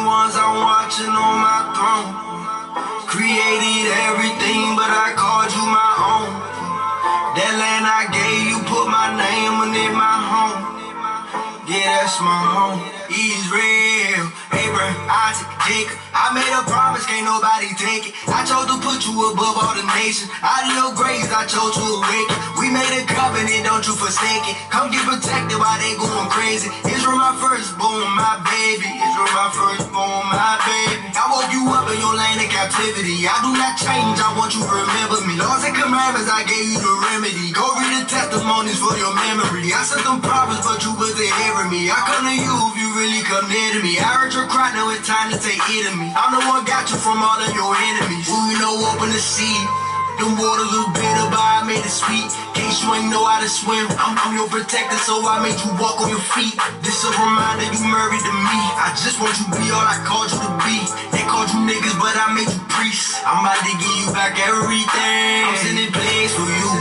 ones I'm watching on my throne. Created everything, but I called you my own. That land I gave you, put my name on it, my home. Yeah, that's my home. Israel, Abraham, Isaac, Jacob. I made a promise, can't nobody take it. I chose to put you above all the nations. Out of your grace, I chose to awaken. We made a covenant, don't you forsake it. Come get protected while they going crazy. Israel, my firstborn, my baby. Israel, my firstborn, my baby. I woke you up in your land of captivity. I do not change, I want you to remember me. Laws and commandments, I gave you the remedy. Go read the testimonies for your memory. I sent them prophets, but you wasn't hearing me. I come to you if you really come near to me. I heard your cry, now it's time to take it of me. I'm the one got you from all of your enemies. Who you know open the sea. Them waters was bitter, but I made it sweet. Case you ain't know how to swim, I'm your protector, so I made you walk on your feet. This a reminder you married to me. I just want you to be all I called you to be. They called you niggas, but I made you priests. I'm about to give you back everything. I'm sending plagues for you.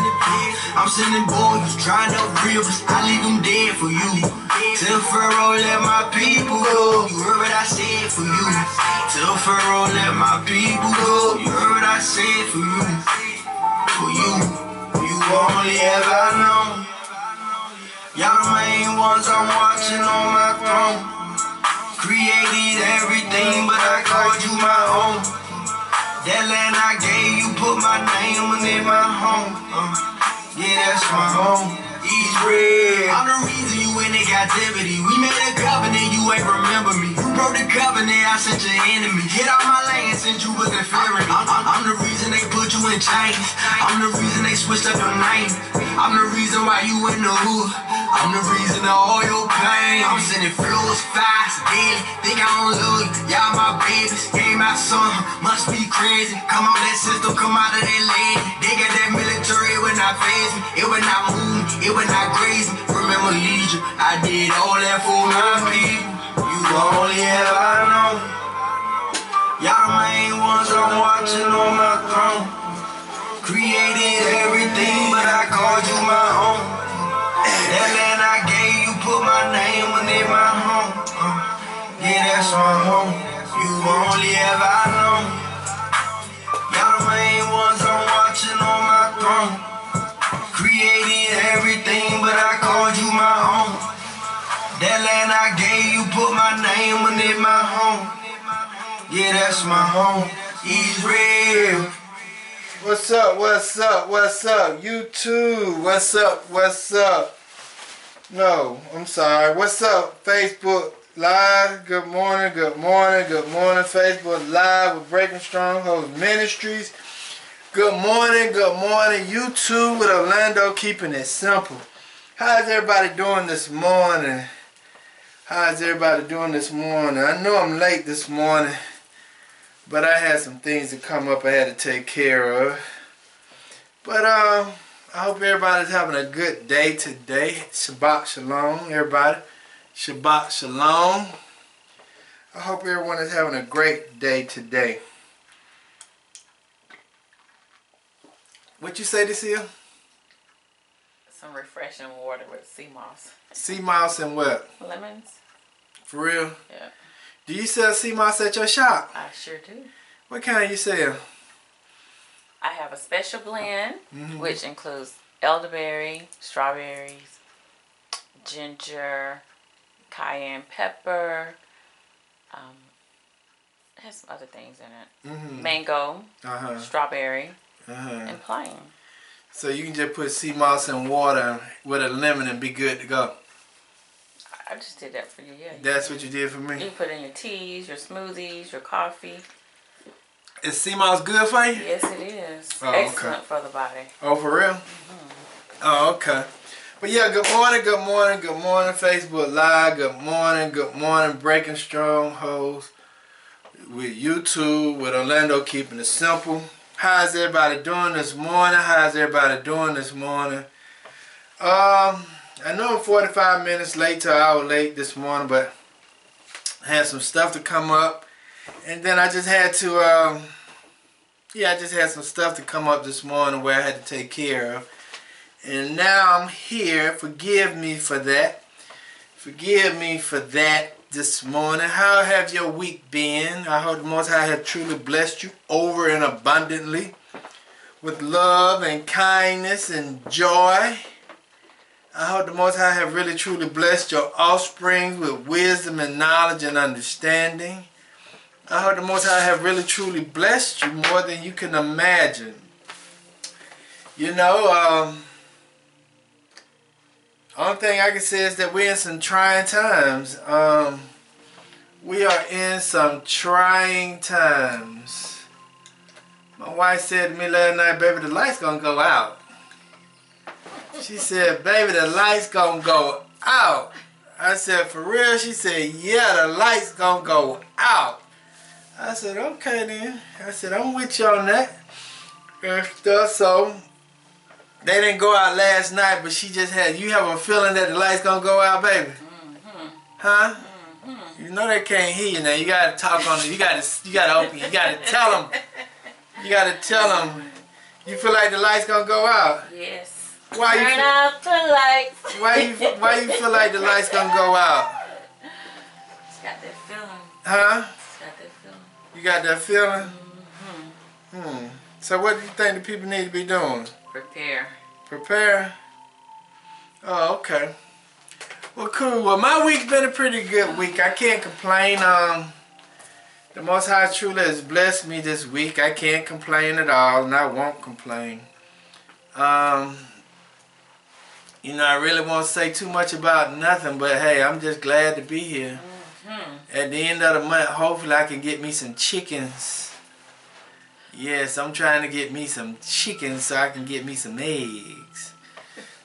I'm sending boys trying to rivers. I leave them dead for you. Tell Pharaoh, let my people go. You heard what I said for you. Tell Pharaoh, let my people go. You heard what I said for you. For you, you only ever know. Y'all the main ones I'm watching on my throne. Created everything, but I called you my own. That land I gave you, put my name on it, my home. Yeah, that's my home. Israel. I'm the reason you in the captivity. We made a covenant, you ain't remember me. You broke the covenant, I sent your enemy. Get out my lane since you wasn't fearing me. I'm the reason they put you in chains. I'm the reason they switched up your name. I'm the reason why you in the hood. I'm the reason of all your pain. I'm sending flows fast, daily. Think I don't love you. Y'all my babies. Gave my son, must be crazy. Come out that system, come out of that lane. They got that military, it would not phase me. It would not move me, it would not graze me. Remember Egypt, I did all that for my people. You only ever know. Y'all the main ones I'm watching on my throne. Created everything, but I called you my own. That land I gave you, put my name on it, my home. Yeah, that's my home. You only ever know. Y'all the main ones I'm watching on my throne. Created everything, but I called you my own. That land I gave you, put my name on it, my home. Yeah, that's my home. Israel. What's up, what's up, what's up? YouTube, what's up, what's up? No, I'm sorry. What's up, Facebook Live? Good morning, good morning, good morning. Facebook Live with Breaking Strongholds Ministries. Good morning, YouTube with Orlando, keeping it simple. How's everybody doing this morning? How's everybody doing this morning? I know I'm late this morning, but I had some things to come up I had to take care of. But I hope everybody's having a good day today. Shabbat Shalom, everybody. Shabbat Shalom. I hope everyone is having a great day today. What you say, Decia? Some refreshing water with sea moss. Sea moss and what? Lemons. For real? Yeah. Do you sell sea moss at your shop? I sure do. What kind you sell? I have a special blend, which includes elderberry, strawberries, ginger, cayenne pepper. It has some other things in it. Mango, strawberry, and plain. So you can just put sea moss and water with a lemon and be good to go. I just did that for you, yeah. That's what you did for me? You put in your teas, your smoothies, your coffee. Is sea moss good for you? Yes, it is. Oh, excellent okay. for the body. Oh, for real? Oh, okay. But yeah, good morning, Facebook Live. Good morning, Breaking Strongholds with YouTube, with Orlando, keeping it simple. How's everybody doing this morning? I know I'm 45 minutes late to an hour late this morning, but I had some stuff to come up. And then I just had to, I just had some stuff to come up this morning where I had to take care of. And now I'm here. Forgive me for that. this morning. How have your week been? I hope the Most High has truly blessed you over and abundantly with love and kindness and joy. I hope the Most High have really truly blessed your offspring with wisdom and knowledge and understanding. I hope the Most High have really truly blessed you more than you can imagine. You know, only thing I can say is that we're in some trying times. We are in some trying times. My wife said to me last night, baby, the light's gonna go out. She said, baby, the light's gonna go out. I said, for real? She said, yeah, the light's gonna go out. I said, okay then. I said, I'm with you on that. And stuff, so they didn't go out last night, but she just had, you have a feeling that the light's gonna go out, baby? Mm-hmm. Huh? Mm-hmm. You know they can't hear you now. You gotta talk on it. You gotta open. You gotta tell them. You gotta tell them. You feel like the light's gonna go out? Yes. Why Turn out the lights. Why you feel like the light's gonna go out? It's got that feeling. Huh? It's got that feeling. You got that feeling? Mm-hmm. So what do you think the people need to be doing? Prepare. Prepare? Oh, okay. Well, cool. Well, my week's been a pretty good week. I can't complain. The Most High truly has blessed me this week. I can't complain at all, and I won't complain. You know, I really won't say too much about nothing, but hey, I'm just glad to be here. Mm-hmm. At the end of the month, hopefully I can get me some chickens. Yes, I'm trying to get me some chickens so I can get me some eggs.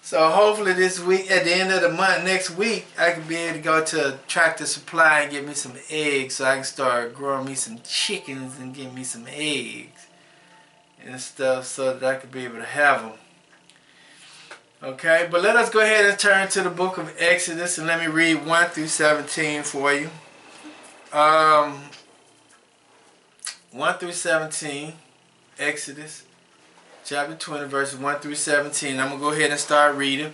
So hopefully this week, at the end of the month, next week, I can be able to go to Tractor Supply and get me some eggs so I can start growing me some chickens and get me some eggs and stuff so that I can be able to have them. Okay, but let us go ahead and turn to the book of Exodus and let me read 1 through 17 for you. 1 through 17, Exodus, chapter 20, verses 1 through 17. I'm going to go ahead and start reading.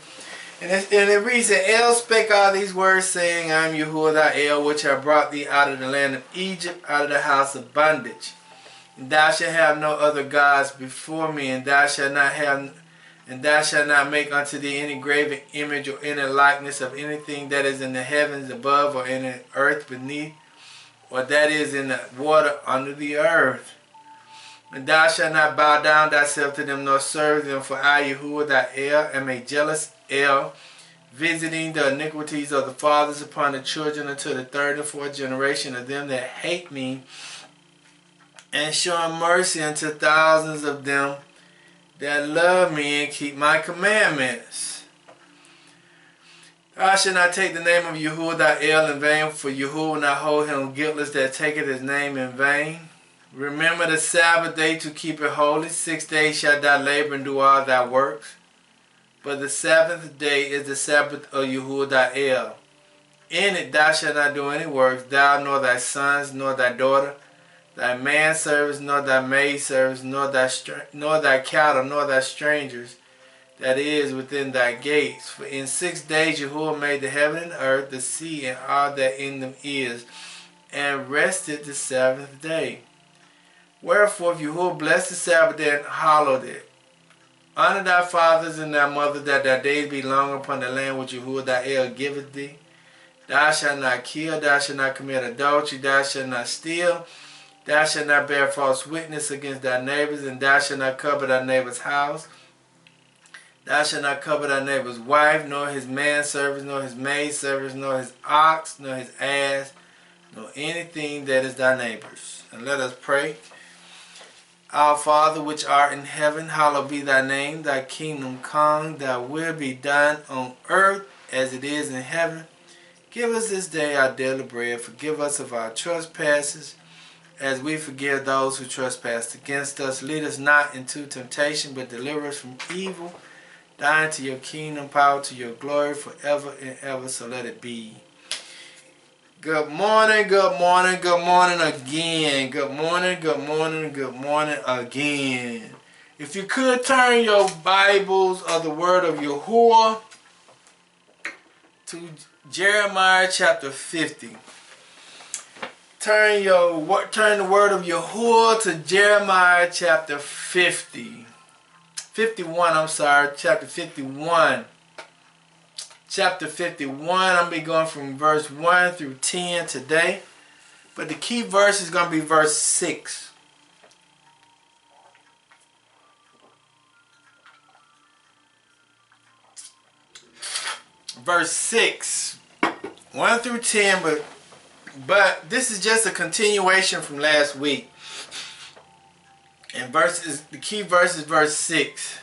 And it reads that El spake all these words, saying, I am Yahuwah thy El, which have brought thee out of the land of Egypt, out of the house of bondage. And thou shalt have no other gods before me, and thou shalt not make unto thee any graven image or any likeness of anything that is in the heavens above or in the earth beneath, or that is in the water under the earth. And thou shalt not bow down thyself to them nor serve them, for I, Yahuwah thy El, am a jealous El, visiting the iniquities of the fathers upon the children unto the third and fourth generation of them that hate me, and showing mercy unto thousands of them that love me and keep my commandments. Thou shalt not take the name of Yahuwah thy El in vain, for Yahuwah will not hold him guiltless that taketh his name in vain. Remember the Sabbath day to keep it holy. 6 days shalt thou labor and do all thy works. But the seventh day is the Sabbath of Yahuwah thy El. In it thou shalt not do any works, thou nor thy sons, nor thy daughter, thy manservants, nor thy maidservants, nor thy cattle, nor thy strangers that is within thy gates. For in 6 days Yahuwah made the heaven and earth, the sea, and all that in them is, and rested the seventh day. Wherefore, if Yahuwah blessed the Sabbath day and hallowed it, honor thy fathers and thy mothers, that thy days be long upon the land which Yahuwah thy El giveth thee. Thou shalt not kill, thou shalt not commit adultery, thou shalt not steal, thou shalt not bear false witness against thy neighbors, and thou shalt not covet thy neighbor's house. Thou shalt not covet thy neighbor's wife, nor his manservants, nor his maidservants, nor his ox, nor his ass, nor anything that is thy neighbor's. And let us pray. Our Father which art in heaven, hallowed be thy name. Thy kingdom come, thy will be done on earth as it is in heaven. Give us this day our daily bread. Forgive us of our trespasses, as we forgive those who trespass against us. Lead us not into temptation, but deliver us from evil. Thine to your kingdom, power to your glory, forever and ever. So let it be. Good morning, good morning, good morning again. Good morning, good morning, good morning again. If you could turn your Bibles of the word of Yahuwah to Jeremiah chapter 50. turn the word of Yahuwah to Jeremiah chapter 50. 51, I'm sorry, chapter 51. Chapter 51, I'm going to be going from verse 1 through 10 today. But the key verse is going to be verse 6. Verse 6. 1 through 10, but this is just a continuation from last week. And the key verse is verse 6.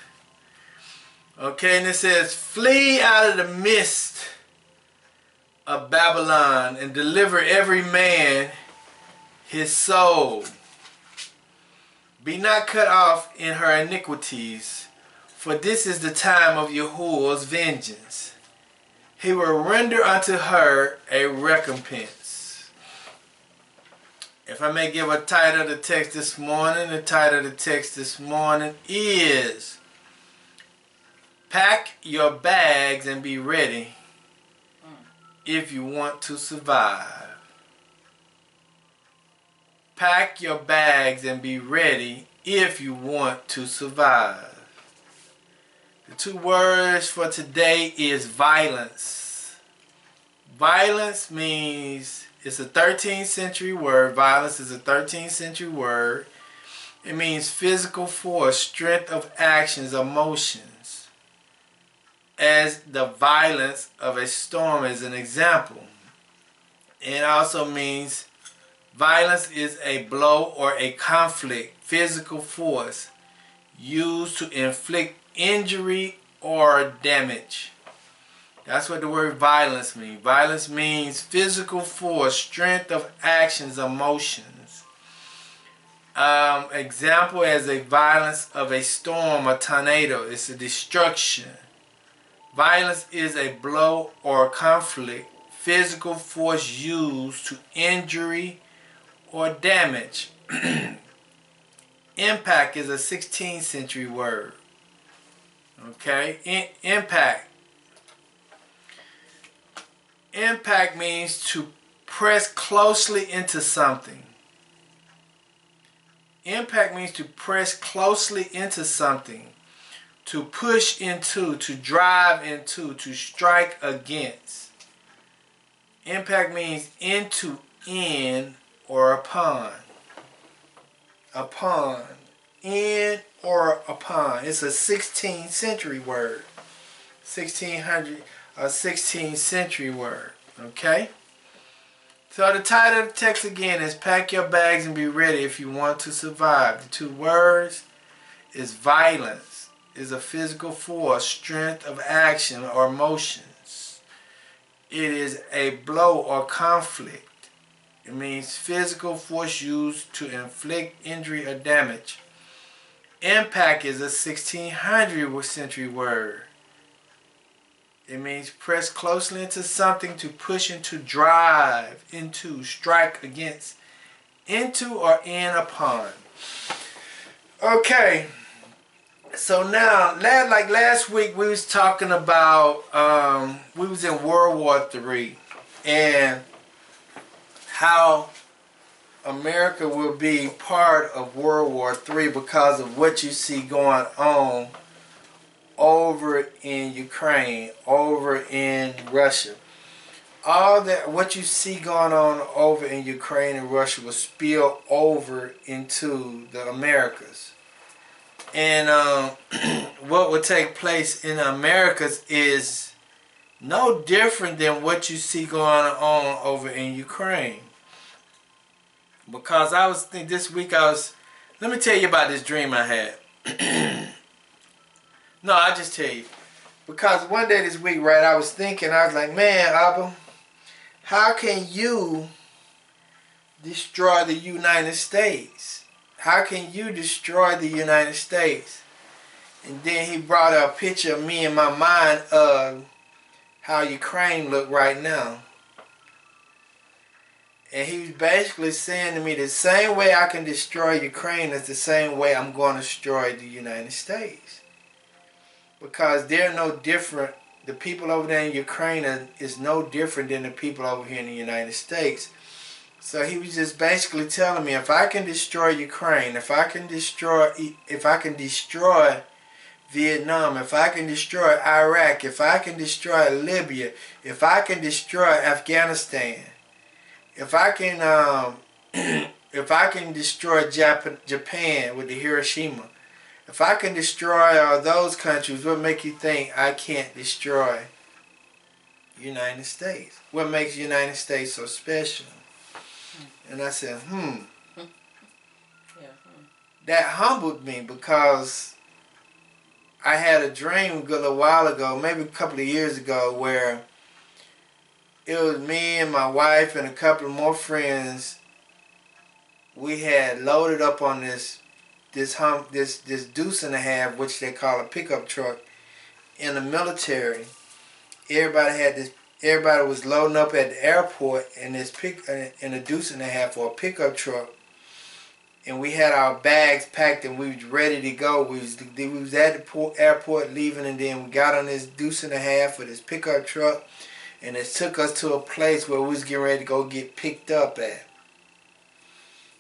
Okay, and it says, "Flee out of the midst of Babylon and deliver every man his soul. Be not cut off in her iniquities, for this is the time of Yahuwah's vengeance. He will render unto her a recompense." If I may give a title of the text this morning, the title of the text this morning is "Pack Your Bags and Be Ready If You Want to Survive." Pack your bags and be ready if you want to survive. The two words for today is violence. Violence means, it's a 13th century word. Violence is a 13th century word. It means physical force, strength of actions, emotions. As the violence of a storm is an example. It also means violence is a blow or a conflict, physical force used to inflict injury or damage. That's what the word violence means. Violence means physical force, strength of actions, emotions. Example as a violence of a storm, a tornado. It's a destruction. Violence is a blow or conflict, physical force used to injury or damage. Impact is a 16th century word. Okay, impact. Impact means to press closely into something. Impact means to press closely into something, to push into, to drive into, to strike against. Impact means into, in, or upon. Upon. In or upon. It's a 16th century word. 16th century word. Okay? So the title of the text again is "Pack Your Bags and Be Ready If You Want to Survive." The two words is violence. Is a physical force, strength of action or motions. It is a blow or conflict. It means physical force used to inflict injury or damage. Impact is a 1600 century word. It means press closely into something, to push into, drive into, strike against, into or in upon. Okay, so now, like last week we was talking about, we was in World War III and how America will be part of World War III because of what you see going on over in Ukraine, over in Russia. All that, what you see going on over in Ukraine and Russia will spill over into the Americas. And what will take place in the Americas is no different than what you see going on over in Ukraine. Because I was thinking this week, let me tell you about this dream I had. No, I'll just tell you. Because one day this week, right, I was like, man, Abba, how can you destroy the United States? How can you destroy the United States? And then he brought up a picture of me in my mind of how Ukraine look right now. And he was basically saying to me, the same way I can destroy Ukraine is the same way I'm going to destroy the United States. Because they're no different. The people over there in Ukraine is no different than the people over here in the United States. So he was just basically telling me, if I can destroy Ukraine, if I can destroy Vietnam, if I can destroy Iraq, if I can destroy Libya, if I can destroy Afghanistan, if I can if I can destroy Japan with the Hiroshima, if I can destroy all those countries, what make you think I can't destroy United States? What makes the United States so special? And I said, That humbled me, because I had a dream a little while ago, maybe a couple of years ago, where it was me and my wife and a couple of more friends. We had loaded up on this deuce and a half, which they call a pickup truck, in the military. Everybody was loading up at the airport in a deuce and a half, or a pickup truck, and we had our bags packed and we was ready to go. We was at the airport leaving, and then we got on this deuce and a half for this pickup truck, and it took us to a place where we was getting ready to go get picked up at.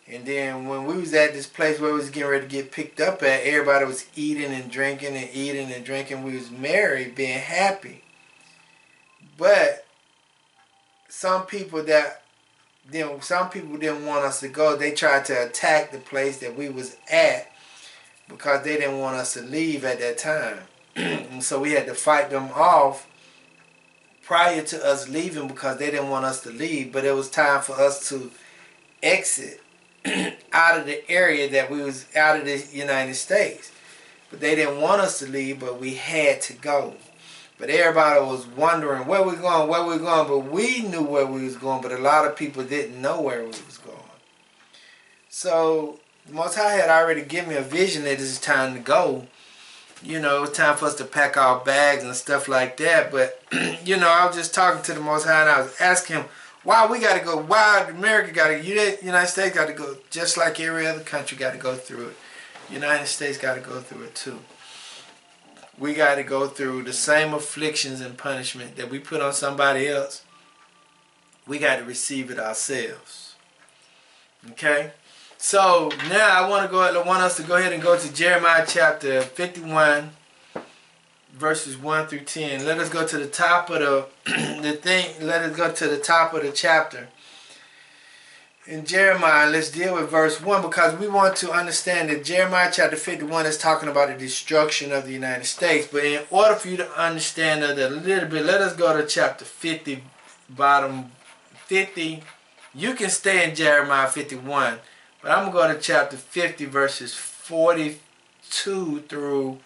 And then when we was at this place where we was getting ready to get picked up at, everybody was eating and drinking and eating and drinking. We was merry, being happy. But some people didn't want us to go. They tried to attack the place that we was at, because they didn't want us to leave at that time. And so we had to fight them off prior to us leaving, because they didn't want us to leave. But it was time for us to exit out of the area that we was out of the United States. But they didn't want us to leave, but we had to go. But everybody was wondering where we going, but we knew where we was going, but a lot of people didn't know where we was going. So the Most High had already given me a vision that it's time to go. You know, it's time for us to pack our bags and stuff like that. But, you know, I was just talking to the Most High, and I was asking him, why we got to go? Why America got to, United States got to go, just like every other country got to go through it. United States got to go through it too. We got to go through the same afflictions and punishment that we put on somebody else. We got to receive it ourselves. Okay? So now I want us to go ahead and go to Jeremiah chapter 51, verses 1 through 10. Let us go to the top of let us go to the top of the chapter. In Jeremiah, let's deal with verse 1, because we want to understand that Jeremiah chapter 51 is talking about the destruction of the United States. But in order for you to understand that a little bit, let us go to chapter 50, bottom 50. You can stay in Jeremiah 51, but I'm going to go to chapter 50, verses 42 through...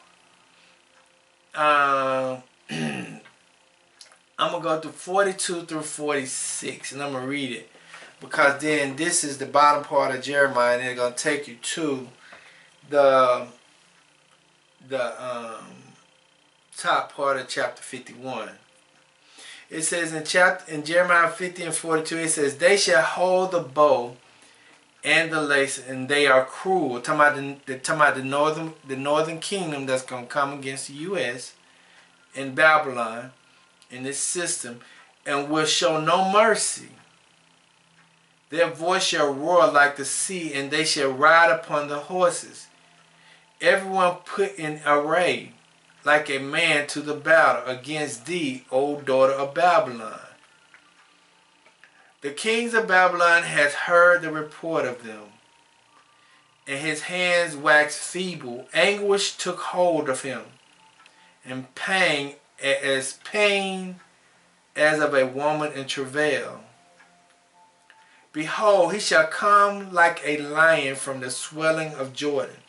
I'm going to go through 42 through 46, and I'm going to read it. Because then this is the bottom part of Jeremiah, and it's going to take you to the top part of chapter 51. It says in Jeremiah 50 and 42, it says, "They shall hold the bow and the lace, and they are cruel." Talking about the northern kingdom that's going to come against the U.S. and Babylon in this system, and will show no mercy. Their voice shall roar like the sea, and they shall ride upon the horses. Everyone put in array, like a man to the battle against thee, O daughter of Babylon. The kings of Babylon has heard the report of them, and his hands waxed feeble. Anguish took hold of him, and pain as of a woman in travail. Behold, he shall come like a lion from the swelling of Jordan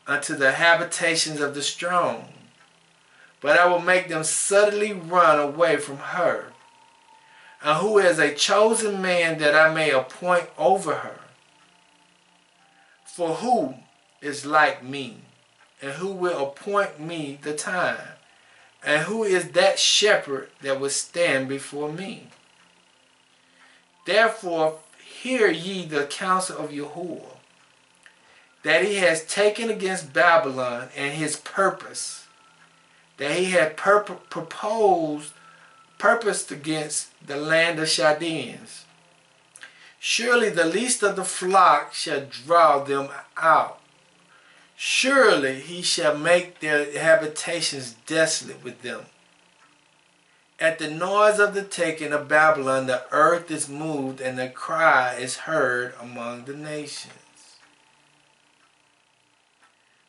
unto the habitations of the strong. But I will make them suddenly run away from her. And who is a chosen man that I may appoint over her? For who is like me, and who will appoint me the time? And who is that shepherd that will stand before me? Therefore, hear ye the counsel of Yahuwah, that he has taken against Babylon, and his purpose, that he had purposed against the land of Chaldeans. Surely the least of the flock shall draw them out. Surely he shall make their habitations desolate with them. At the noise of the taking of Babylon, the earth is moved, and the cry is heard among the nations.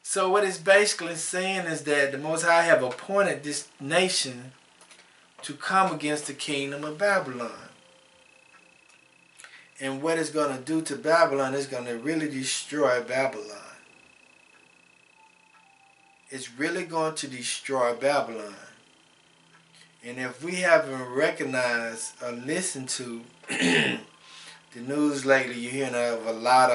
So what it's basically saying is that the Most High have appointed this nation to come against the kingdom of Babylon. And what it's going to do to Babylon is going to really destroy Babylon. It's really going to destroy Babylon. And if we haven't recognized or listened to the news lately, you're hearing of a lot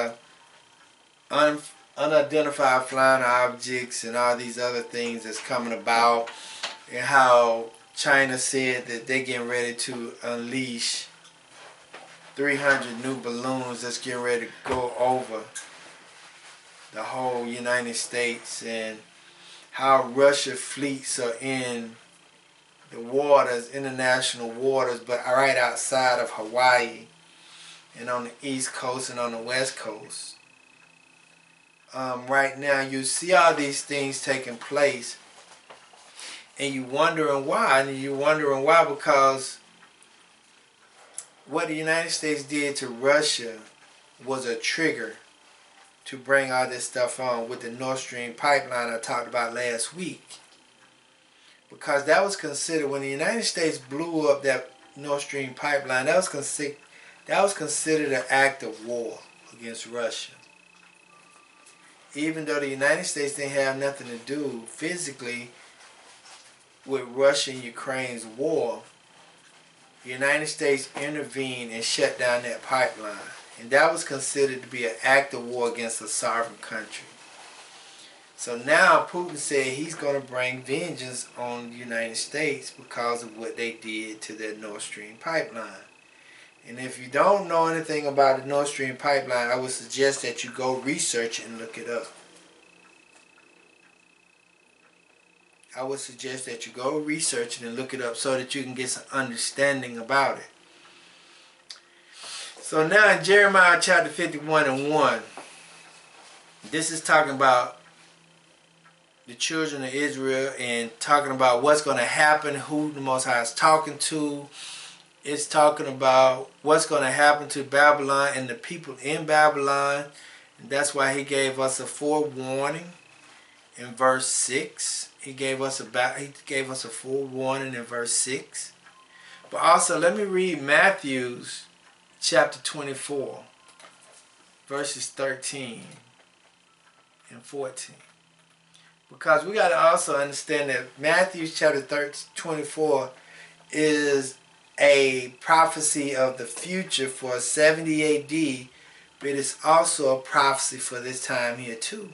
of unidentified flying objects and all these other things that's coming about, and how China said that they're getting ready to unleash 300 new balloons that's getting ready to go over the whole United States, and how Russia fleets are in the waters, international waters, but right outside of Hawaii, and on the East Coast and on the West Coast. Right now, you see all these things taking place, and you're wondering why. And you're wondering why because what the United States did to Russia was a trigger to bring all this stuff on with the Nord Stream pipeline I talked about last week. Because that was considered, when the United States blew up that Nord Stream pipeline, that was considered an act of war against Russia. Even though the United States didn't have nothing to do physically with Russia and Ukraine's war, the United States intervened and shut down that pipeline. And that was considered to be an act of war against a sovereign country. So now Putin said he's going to bring vengeance on the United States because of what they did to that Nord Stream pipeline. And if you don't know anything about the Nord Stream pipeline, I would suggest that you go research it and look it up. I would suggest that you go research it and look it up so that you can get some understanding about it. So now in Jeremiah chapter 51 and 1, this is talking about the children of Israel and talking about what's going to happen, who the Most High is talking to. It's talking about what's going to happen to Babylon and the people in Babylon. And that's why he gave us a forewarning in verse 6. He gave us a forewarning in verse 6. But also, let me read Matthew's chapter 24, verses 13 and 14. Because we got to also understand that Matthew chapter 24 is a prophecy of the future for 70 AD, but it's also a prophecy for this time here too.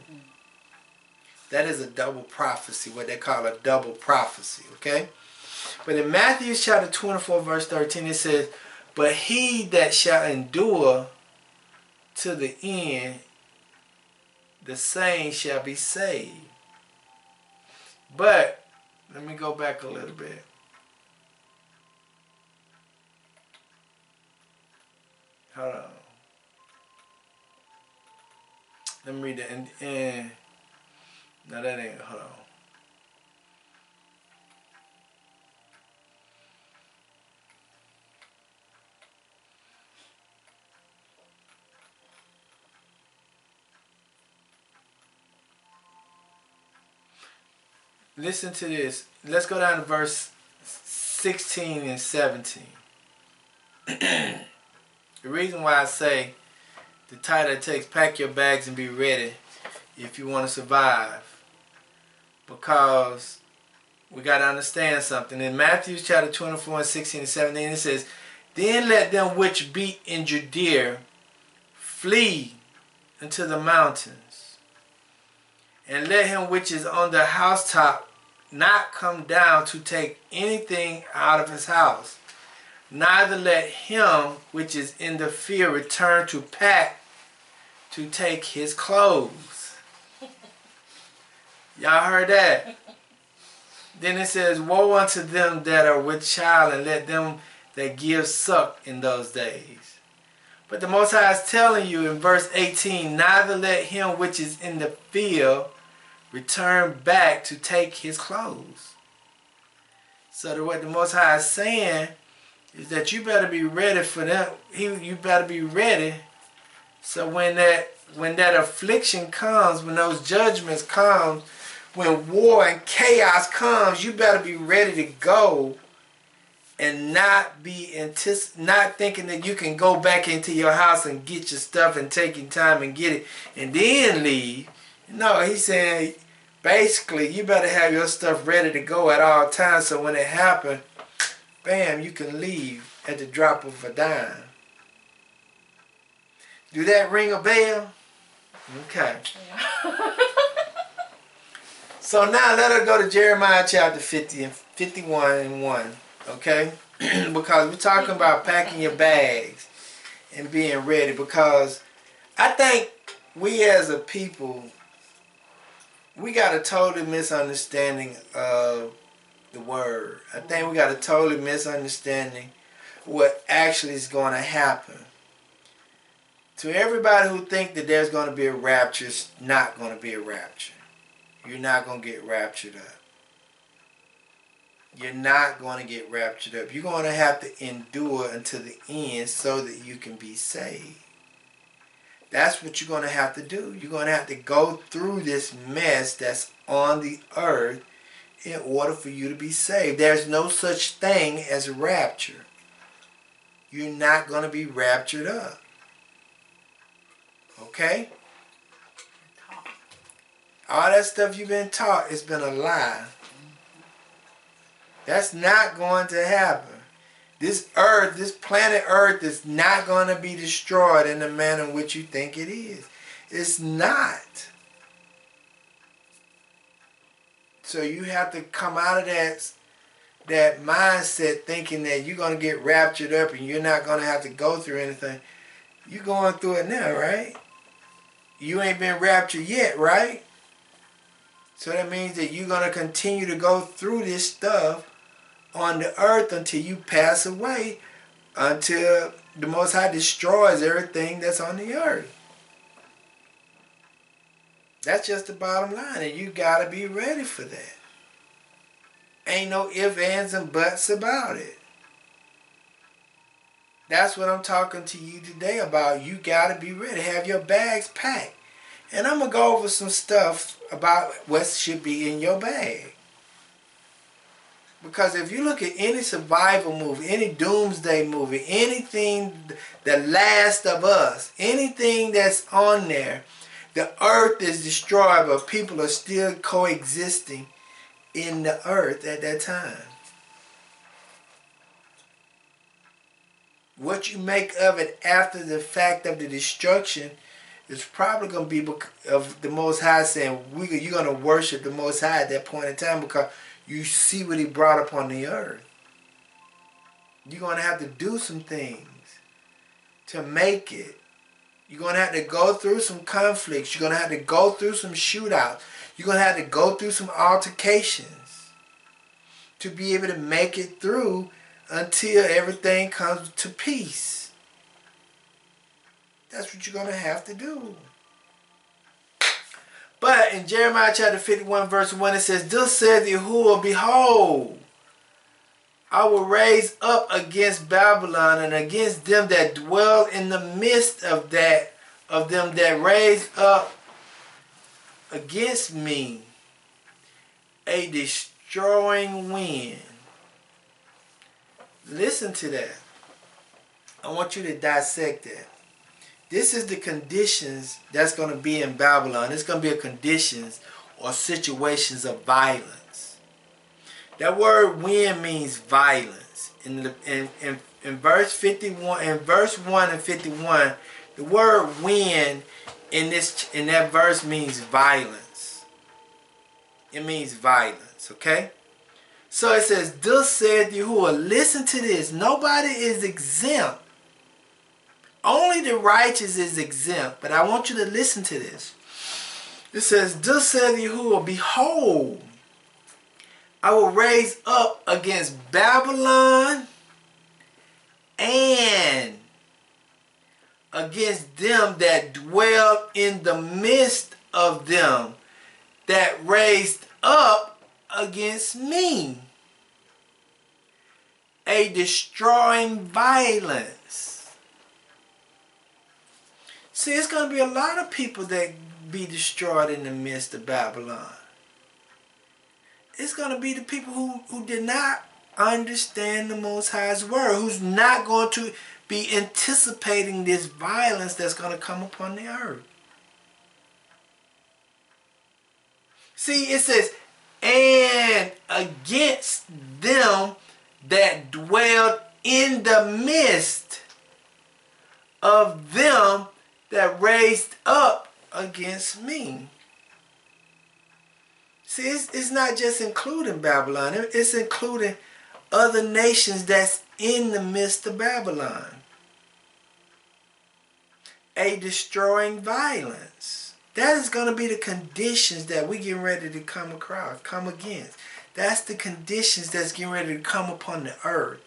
That is a double prophecy, what they call a double prophecy, okay? But in Matthew chapter 24, verse 13, it says, "But he that shall endure to the end, the same shall be saved." But, let me go back a little bit. Hold on. Let me read that. No, that ain't. Hold on. Listen to this. Let's go down to verse 16 and 17. The reason why I say the title takes "Pack Your Bags and Be Ready If You Want to Survive," because we got to understand something. In Matthew chapter 24 and 16 and 17, it says, "Then let them which be in Judea flee into the mountains, and let him which is on the housetop not come down to take anything out of his house. Neither let him which is in the field return to pack to take his clothes." Y'all heard that? Then it says, "Woe unto them that are with child, and let them that give suck in those days. But the Most High is telling you in verse 18, neither let him which is in the field return back to take his clothes. So what the Most High is saying is that you better be ready for them. You better be ready. So when that affliction comes, when those judgments come, when war and chaos comes, you better be ready to go and not thinking that you can go back into your house and get your stuff and take your time and get it and then leave. No, he's saying basically you better have your stuff ready to go at all times, so when it happens, bam, you can leave at the drop of a dime. Do that ring a bell? Okay. Yeah. So now let us go to Jeremiah chapter 50 and 51 and 1. Okay? Because we're talking about packing your bags and being ready. Because I think we as a people, we got a total misunderstanding of the word. I think we got a totally misunderstanding what actually is going to happen. To everybody who think that there's going to be a rapture, it's not going to be a rapture. You're not going to get raptured up. You're not going to get raptured up. You're going to have to endure until the end so that you can be saved. That's what you're going to have to do. You're going to have to go through this mess that's on the earth in order for you to be saved. There's no such thing as rapture. You're not going to be raptured up. Okay? All that stuff you've been taught has been a lie. That's not going to happen. This earth, this planet earth is not going to be destroyed in the manner in which you think it is. It's not. So you have to come out of that mindset thinking that you're going to get raptured up and you're not going to have to go through anything. You're going through it now, right? You ain't been raptured yet, right? So that means that you're going to continue to go through this stuff on the earth until you pass away, until the Most High destroys everything that's on the earth. That's just the bottom line, and you got to be ready for that. Ain't no ifs, ands, and buts about it. That's what I'm talking to you today about. You got to be ready. Have your bags packed. And I'm going to go over some stuff about what should be in your bag. Because if you look at any survival movie, any doomsday movie, anything, The Last of Us, anything that's on there, the earth is destroyed, but people are still coexisting in the earth at that time. What you make of it after the fact of the destruction is probably going to be of the Most High saying, you're going to worship the Most High at that point in time because you see what He brought upon the earth. You're going to have to do some things to make it. You're going to have to go through some conflicts. You're going to have to go through some shootouts. You're going to have to go through some altercations to be able to make it through until everything comes to peace. That's what you're going to have to do. But in Jeremiah chapter 51 verse 1 it says, Thus saith Yahuwah, behold, I will raise up against Babylon and against them that dwell in the midst of them that raise up against me a destroying wind. Listen to that. I want you to dissect that. This is the conditions that's going to be in Babylon. It's going to be a conditions or situations of violence. That word wind means violence. In verse 51, in verse 1 and 51, the word wind in that verse means violence. It means violence, okay? So it says, Thus saith Yahuwah, listen to this. Nobody is exempt. Only the righteous is exempt. But I want you to listen to this. It says, Thus saith Yahuwah, behold, I will raise up against Babylon and against them that dwell in the midst of them that raised up against me. A destroying violence. See, it's going to be a lot of people that be destroyed in the midst of Babylon. It's going to be the people who did not understand the Most High's word, who's not going to be anticipating this violence that's going to come upon the earth. See, it says, and against them that dwelled in the midst of them that raised up against me. See, it's not just including Babylon. It's including other nations that's in the midst of Babylon. A destroying violence. That is going to be the conditions that we're getting ready to come against. That's the conditions that's getting ready to come upon the earth.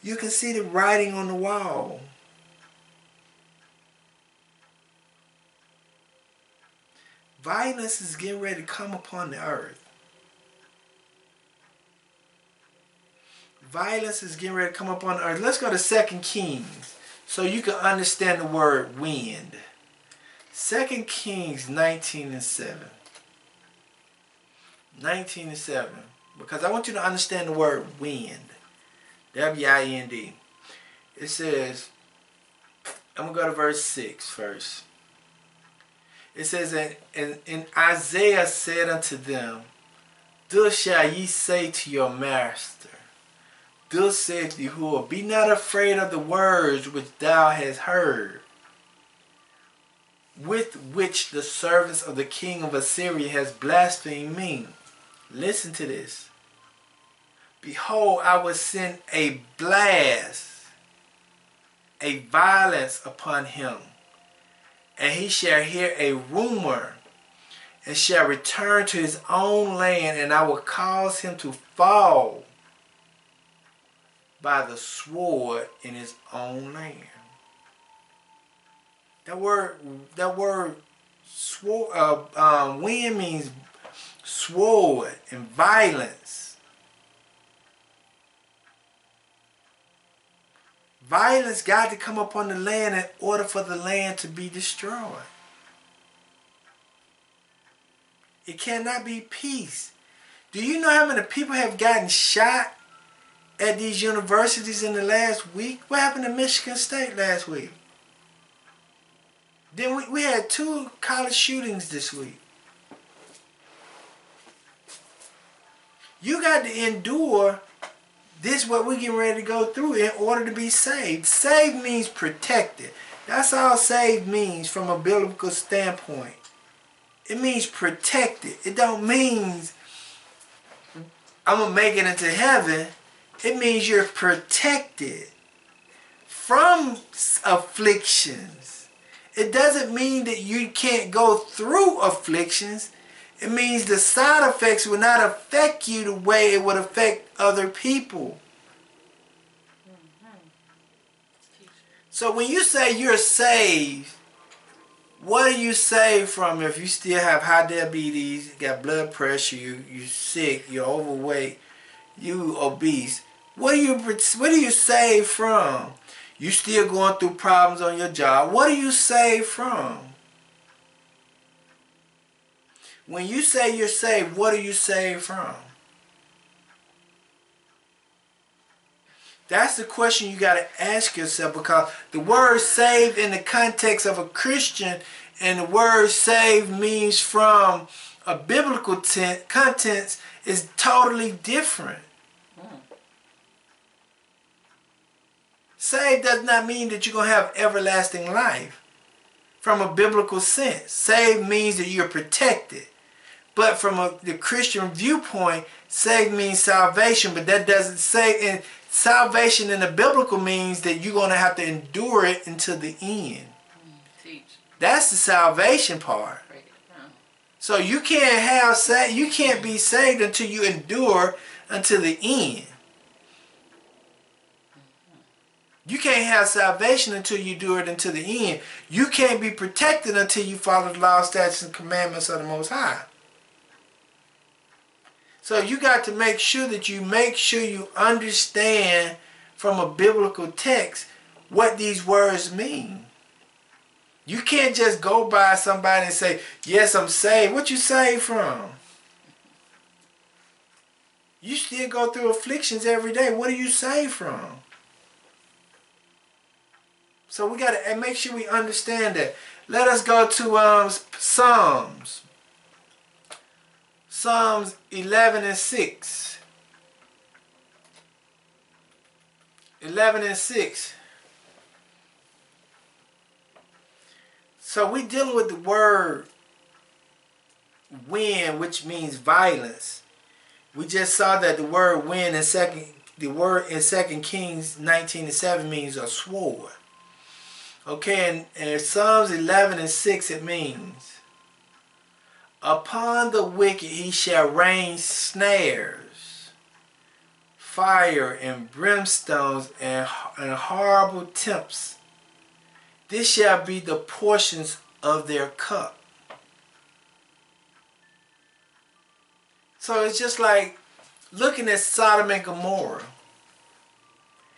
You can see the writing on the wall. Violence is getting ready to come upon the earth. Violence is getting ready to come upon the earth. Let's go to 2 Kings so you can understand the word wind. 2 Kings 19:7. 19:7. Because I want you to understand the word wind. W-I-N-D. It says, I'm going to go to verse 6 first. It says, and Isaiah said unto them, thus shall ye say to your master, thus saith Yahuwah, be not afraid of the words which thou hast heard, with which the servants of the king of Assyria has blasphemed me. Listen to this. Behold, I will send a blast, a violence upon him, and he shall hear a rumor, and shall return to his own land, and I will cause him to fall by the sword in his own land. That word sword, wind means sword and violence. Violence got to come upon the land in order for the land to be destroyed. It cannot be peace. Do you know how many people have gotten shot at these universities in the last week? What happened to Michigan State last week? Then we had 2 college shootings this week. You got to endure this, what we're getting ready to go through, in order to be saved. Saved means protected. That's all saved means from a biblical standpoint. It means protected. It don't mean I'm going to make it into heaven. It means you're protected from afflictions. It doesn't mean that you can't go through afflictions. It means the side effects will not affect you the way it would affect other people. So when you say you're saved, what are you saved from? If you still have high diabetes, you got blood pressure, you're sick, you're overweight, you obese, what are you saved from? You still going through problems on your job. What are you saved from? When you say you're saved, what are you saved from? That's the question you got to ask yourself, because the word saved in the context of a Christian and the word saved means from a biblical context is totally different. Saved does not mean that you're going to have everlasting life from a biblical sense. Saved means that you're protected. But from the Christian viewpoint, saved means salvation, but that doesn't say, and salvation in the biblical means that you're going to have to endure it until the end. That's the salvation part. So you can't be saved until you endure until the end. You can't have salvation until you do it until the end. You can't be protected until you follow the law, statutes, and commandments of the Most High. So you got to make sure that you understand from a biblical text what these words mean. You can't just go by somebody and say, yes, I'm saved. What you saved from? You still go through afflictions every day. What are you saved from? So we got to make sure we understand that. Let us go to Psalms. Psalms 11 and 6. 11 and 6. So we dealing with the word win, which means violence. We just saw that the word win in Second Kings 19 and 7 means a sword. Okay, and in Psalms 11 and 6 it means, upon the wicked he shall rain snares, fire and brimstones and horrible tempts. This shall be the portions of their cup. So it's just like looking at Sodom and Gomorrah.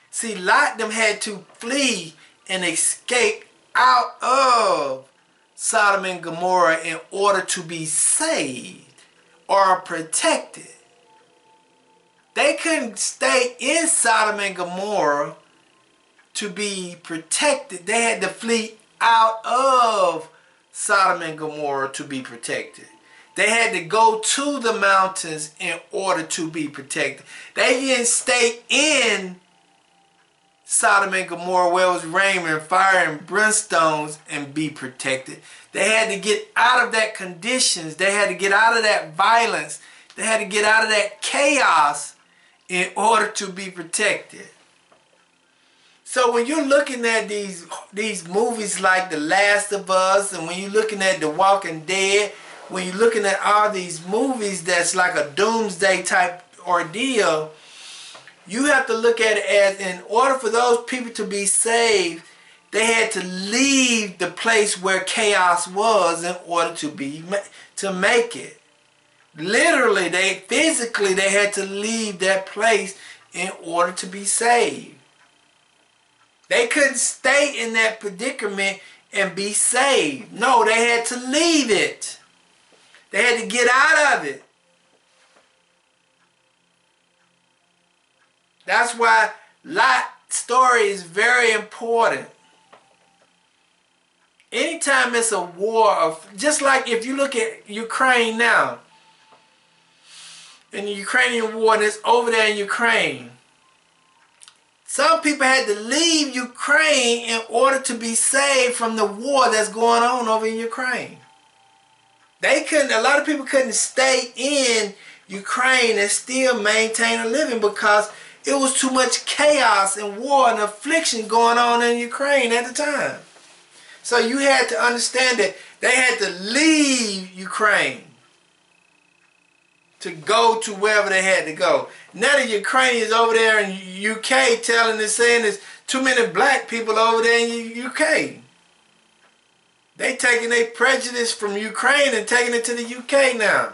See, Lot them had to flee and escape out of Sodom and Gomorrah in order to be saved or protected. They couldn't stay in Sodom and Gomorrah to be protected. They had to flee out of Sodom and Gomorrah to be protected. They had to go to the mountains in order to be protected. They didn't stay in Sodom and Gomorrah where it was raining fire and brimstones and be protected. They had to get out of that conditions. They had to get out of that violence. They had to get out of that chaos in order to be protected. So when you're looking at these movies like The Last of Us, and when you're looking at The Walking Dead, when you're looking at all these movies that's like a doomsday type ordeal, you have to look at it as, in order for those people to be saved, they had to leave the place where chaos was in order to make it. Literally, physically they had to leave that place in order to be saved. They couldn't stay in that predicament and be saved. No, they had to leave it. They had to get out of it. That's why Lot's story is very important. Anytime it's a war, just like if you look at Ukraine now, in the Ukrainian war, and it's over there in Ukraine, some people had to leave Ukraine in order to be saved from the war that's going on over in Ukraine. A lot of people couldn't stay in Ukraine and still maintain a living because it was too much chaos and war and affliction going on in Ukraine at the time. So you had to understand that they had to leave Ukraine to go to wherever they had to go. Now the Ukrainians over there in UK saying there's too many black people over there in UK. They taking their prejudice from Ukraine and taking it to the UK now.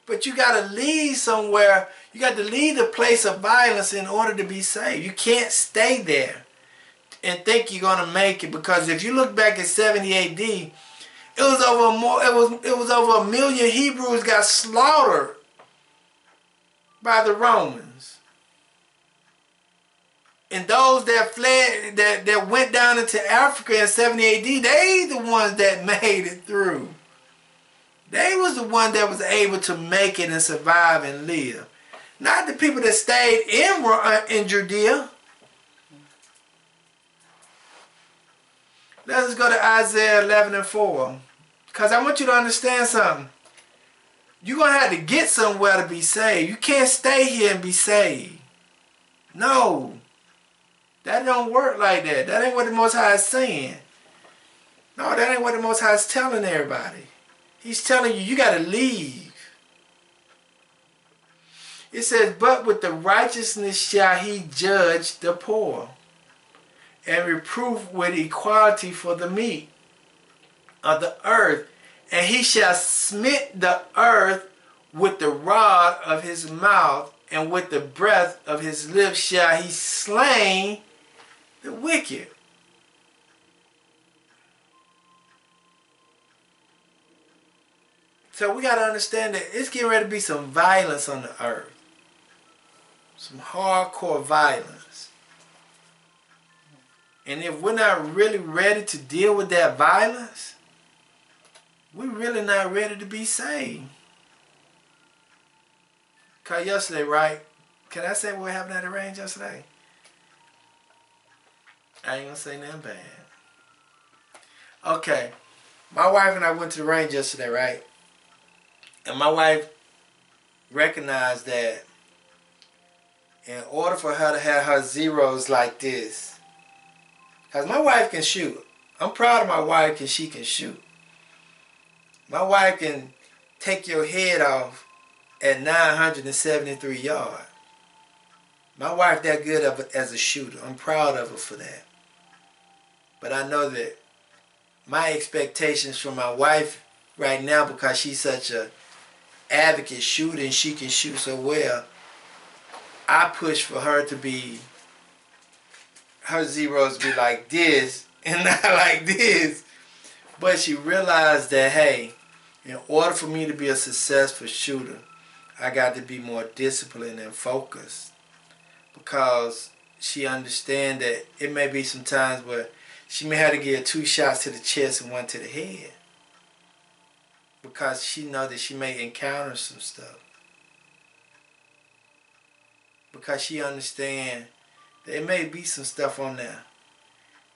But you got to leave somewhere. You got to leave the place of violence in order to be saved. You can't stay there and think you're going to make it, because if you look back at 70 AD, it was over 1 million Hebrews got slaughtered by the Romans. And those that fled, that went down into Africa in 70 AD, they the ones that made it through. They was the one that was able to make it and survive and live. Not the people that stayed in Judea. Let's go to Isaiah 11 and 4. Because I want you to understand something. You're going to have to get somewhere to be saved. You can't stay here and be saved. No. That don't work like that. That ain't what the Most High is saying. No, that ain't what the Most High is telling everybody. He's telling you, you got to leave. It says, but with the righteousness shall he judge the poor, and reprove with equality for the meek of the earth. And he shall smite the earth with the rod of his mouth, and with the breath of his lips shall he slay the wicked. So we got to understand that it's getting ready to be some violence on the earth. Some hardcore violence. And if we're not really ready to deal with that violence, we're really not ready to be saved. Because yesterday, right? Can I say what happened at the range yesterday? I ain't going to say nothing bad. Okay. My wife and I went to the range yesterday, right? And my wife recognized that in order for her to have her zeros like this, because my wife can shoot. I'm proud of my wife because she can shoot. My wife can take your head off at 973 yards. My wife that good as a shooter. I'm proud of her for that. But I know that my expectations from my wife right now, because she's such a advocate shooter and she can shoot so well, I push for her to be, her zeros be like this and not like this. But she realized that, hey, in order for me to be a successful shooter, I got to be more disciplined and focused. Because she understands that it may be some times where she may have to give 2 shots to the chest and 1 to the head. Because she knows that she may encounter some stuff. Because she understands that it may be some stuff on there.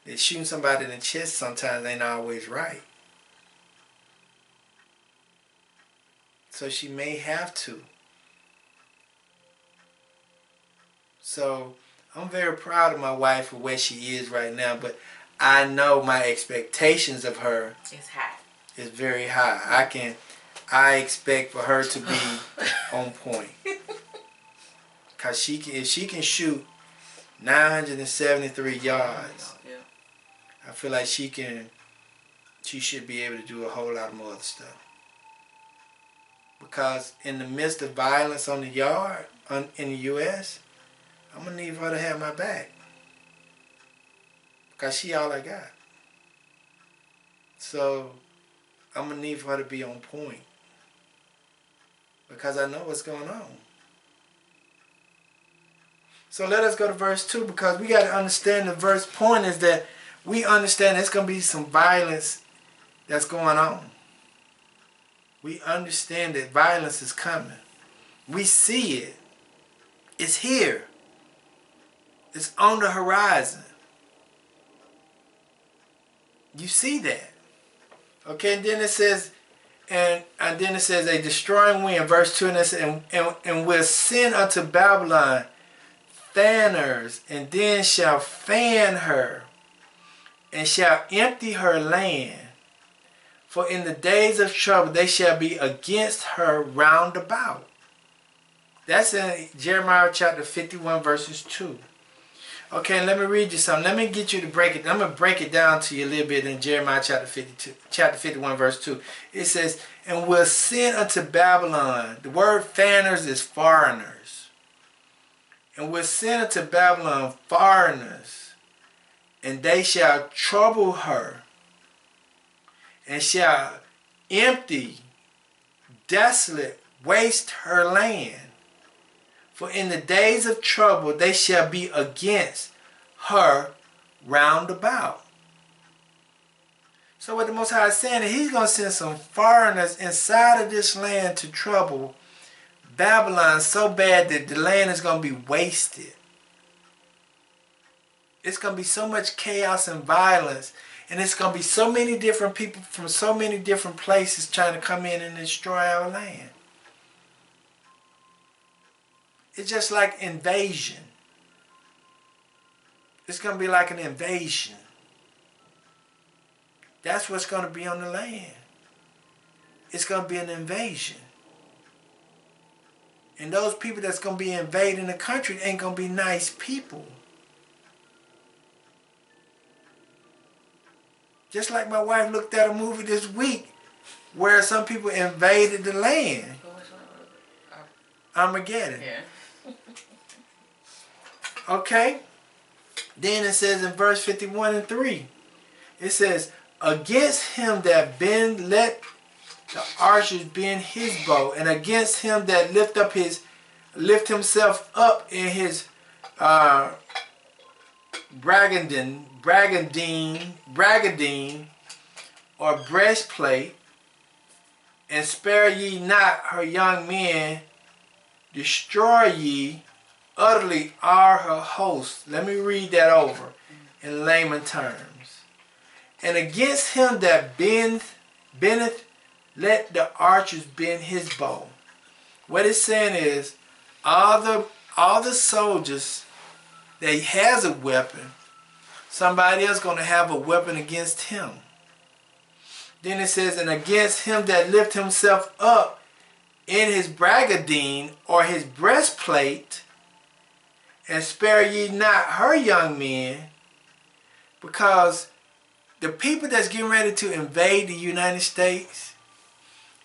That shooting somebody in the chest sometimes ain't always right. So she may have to. So I'm very proud of my wife for where she is right now, but I know my expectations of her is very high. I expect for her to be on point. Cause if she can shoot 973 yards, I feel like she should be able to do a whole lot more other stuff. Because in the midst of violence on the yard in the U.S., I'm going to need her to have my back. Because she all I got. So I'm going to need for her to be on point. Because I know what's going on. So let us go to verse 2, because we got to understand the verse point is that we understand there's going to be some violence that's going on. We understand that violence is coming. We see it. It's here. It's on the horizon. You see that. Okay, and then it says, and then it says a destroying wind, verse 2, and it says, and will send unto Babylon fanners, and then shall fan her, and shall empty her land. For in the days of trouble they shall be against her round about. That's in Jeremiah chapter 51, verses 2. Okay, let me read you something. Let me get you to break it. I'm going to break it down to you a little bit in Jeremiah chapter 51, verse 2. It says, and will send unto Babylon. The word fanners is foreigners. And will send unto Babylon foreigners, and they shall trouble her, and shall empty, desolate, waste her land. For in the days of trouble they shall be against her round about. So what the Most High is saying is he's going to send some foreigners inside of this land to trouble Babylon so bad that the land is going to be wasted. It's going to be so much chaos and violence. And it's going to be so many different people from so many different places trying to come in and destroy our land. It's just like invasion. It's going to be like an invasion. That's what's going to be on the land. It's going to be an invasion. And those people that's going to be invading the country ain't going to be nice people. Just like my wife looked at a movie this week where some people invaded the land. Armageddon. Yeah. Okay? Then it says in verse 51 and 3, it says, against him that bend, let the archers bend his bow, and against him that lift himself up in his bragandine or breastplate, and spare ye not her young men, destroy ye utterly all her hosts. Let me read that over in layman terms. And against him that bendeth, let the archers bend his bow. What it's saying is, all the soldiers that has a weapon, somebody else going to have a weapon against him. Then it says, and against him that lift himself up in his bragandine or his breastplate, and spare ye not her young men, because the people that's getting ready to invade the United States,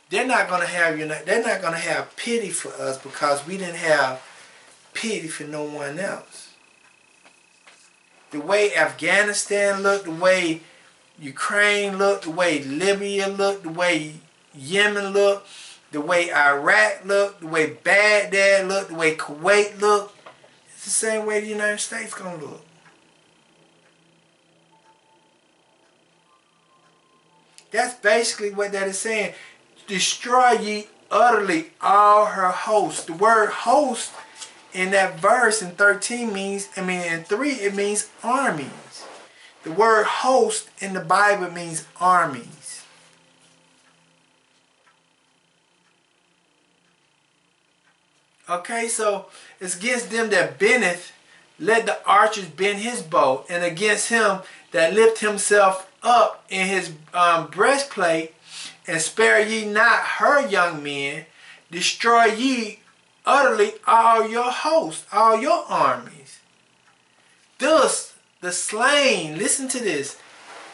they're not going to have pity for us because we didn't have pity for no one else. The way Afghanistan looked, the way Ukraine looked, the way Libya looked, the way Yemen looked, the way Iraq looked, the way Baghdad looked, the way Kuwait looked, it's the same way the United States going to look. That's basically what that is saying. Destroy ye utterly all her hosts. The word host in that verse in 13 means, in 3 it means armies. The word host in the Bible means armies. Okay, so it's against them that bendeth, let the archers bend his bow, and against him that lift himself up in his breastplate, and spare ye not her young men, destroy ye utterly all your hosts, all your armies. Thus the slain, listen to this,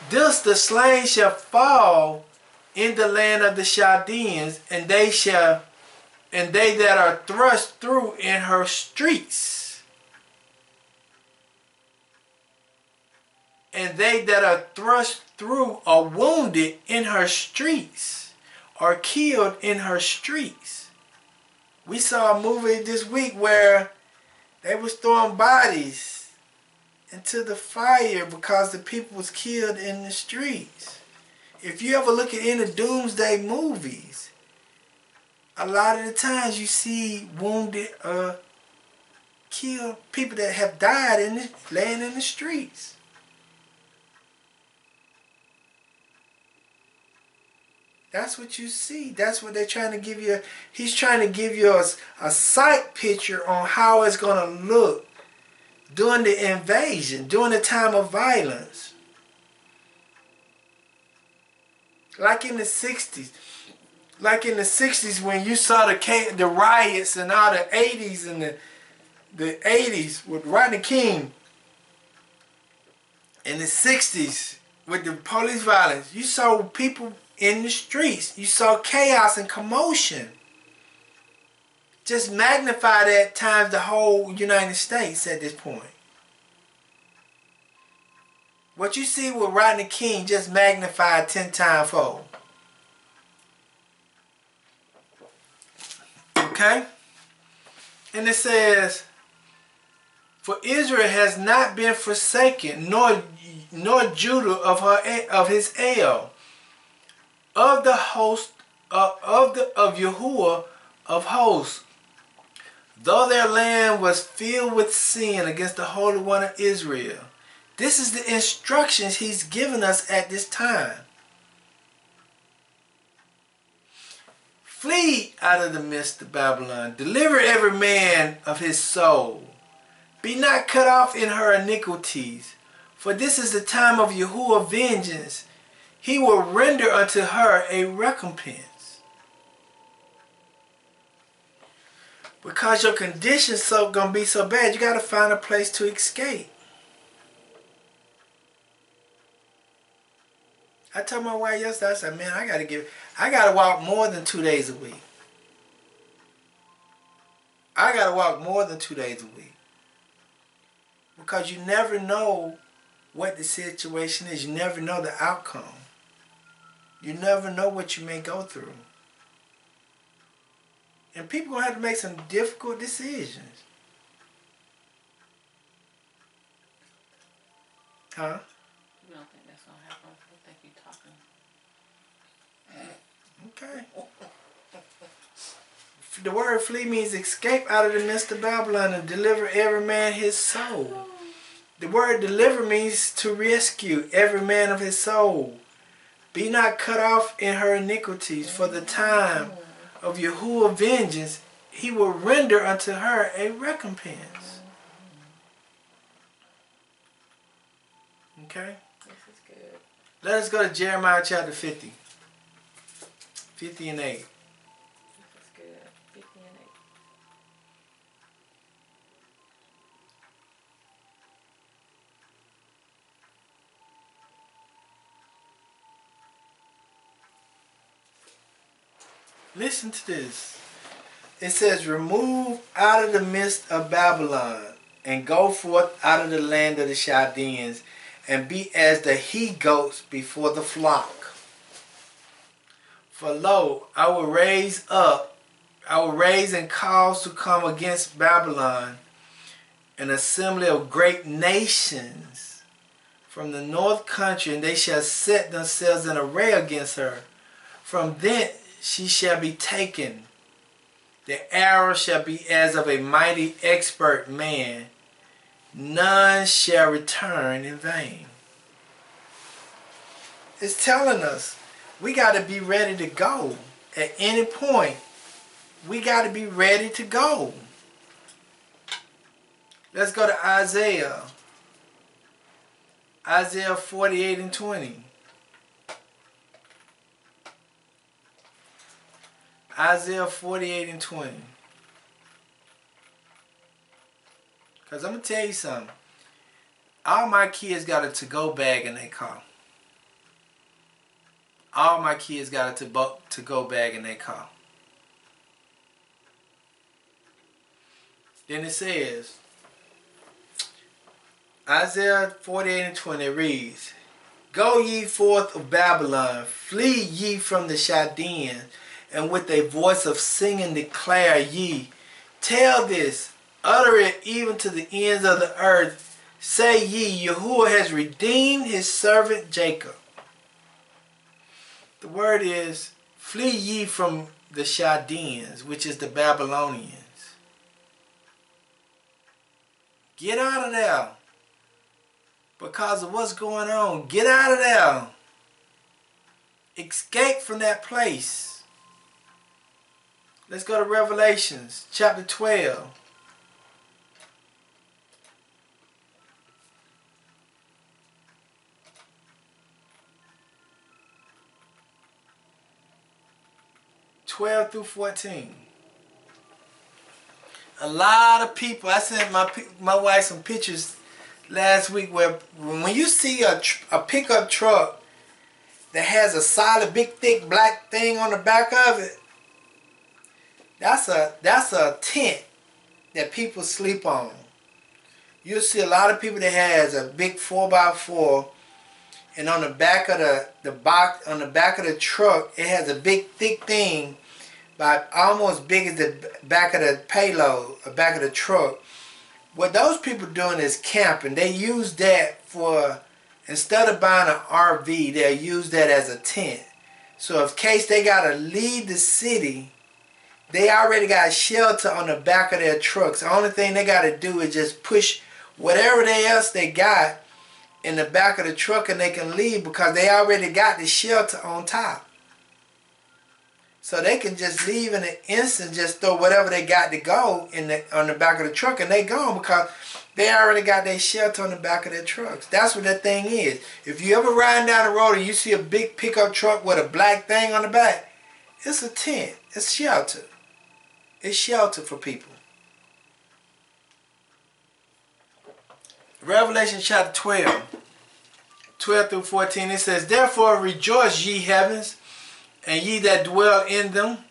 thus the slain shall fall in the land of the Chaldeans, and they that are thrust through in her streets. And they that are thrust through are wounded in her streets, or killed in her streets. We saw a movie this week where they was throwing bodies into the fire because the people was killed in the streets. If you ever look at any doomsday movies, a lot of the times you see wounded, killed people that have died laying in the streets. That's what you see. That's what they're trying to give you. He's trying to give you a sight picture on how it's going to look during the invasion, during the time of violence. Like in the 60s. Like in the 60s when you saw the riots and all the 80s and the 80s with Rodney King. In the 60s with the police violence, you saw people in the streets. You saw chaos and commotion. Just magnify that times the whole United States at this point. What you see with Rodney King just magnified 10 times fold. Okay? And it says, for Israel has not been forsaken, nor Judah of his ale, of the host of Yahuwah of hosts, though their land was filled with sin against the Holy One of Israel. This is the instructions he's given us at this time. Flee out of the midst of Babylon. Deliver every man of his soul. Be not cut off in her iniquities. For this is the time of Yahuwah vengeance. He will render unto her a recompense. Because your condition's gonna be so bad, you gotta find a place to escape. I told my wife yesterday, I said, man, I gotta walk more than 2 days a week. I gotta walk more than 2 days a week. Because you never know what the situation is. You never know the outcome. You never know what you may go through. And people gonna have to make some difficult decisions. Huh? You don't think that's gonna happen? I think you're talking. Okay. The word flee means escape out of the midst of Babylon and deliver every man his soul. The word deliver means to rescue every man of his soul. Be not cut off in her iniquities, for the time of Yahuwah's vengeance, he will render unto her a recompense. Okay? This is good. Let us go to Jeremiah chapter 50. 50 and 8. This is good. 50 and 8. Listen to this. It says, remove out of the midst of Babylon, and go forth out of the land of the Chaldeans, and be as the he-goats before the flock. For lo, I will raise and cause to come against Babylon an assembly of great nations from the north country, and they shall set themselves in array against her. From thence she shall be taken. The arrow shall be as of a mighty expert man. None shall return in vain. It's telling us we got to be ready to go. At any point, we got to be ready to go. Let's go to Isaiah. Isaiah 48 and 20. Isaiah 48 and 20. Because I'm going to tell you something. All my kids got a to-go bag in their car. All my kids got a to-go bag in their car. Then it says, Isaiah 48 and 20 reads, go ye forth of Babylon, flee ye from the Chaldeans, and with a voice of singing declare ye, tell this, utter it even to the ends of the earth, say ye, Yahuwah has redeemed his servant Jacob. The word is, flee ye from the Chaldeans, which is the Babylonians. Get out of there. Because of what's going on. Get out of there. Escape from that place. Let's go to Revelations chapter 12. Through 14. A lot of people, I sent my wife some pictures last week where when you see a pickup truck that has a solid big thick black thing on the back of it, that's a tent that people sleep on. You'll see a lot of people that has a big 4x4, and on the back of the box, on the back of the truck, it has a big thick thing about almost big as the back of the payload, the back of the truck. What those people doing is camping. They use that for, instead of buying an RV, they'll use that as a tent. So in case they gotta leave the city, they already got shelter on the back of their trucks. The only thing they gotta do is just push whatever else they got in the back of the truck and they can leave because they already got the shelter on top. So they can just leave in an instant, just throw whatever they got to go on the back of the truck and they gone because they already got their shelter on the back of their trucks. That's what that thing is. If you ever riding down the road and you see a big pickup truck with a black thing on the back, it's a tent. It's shelter. It's shelter for people. Revelation chapter 12. 12 through 14, it says, "Therefore rejoice, ye heavens, and ye that dwell in them.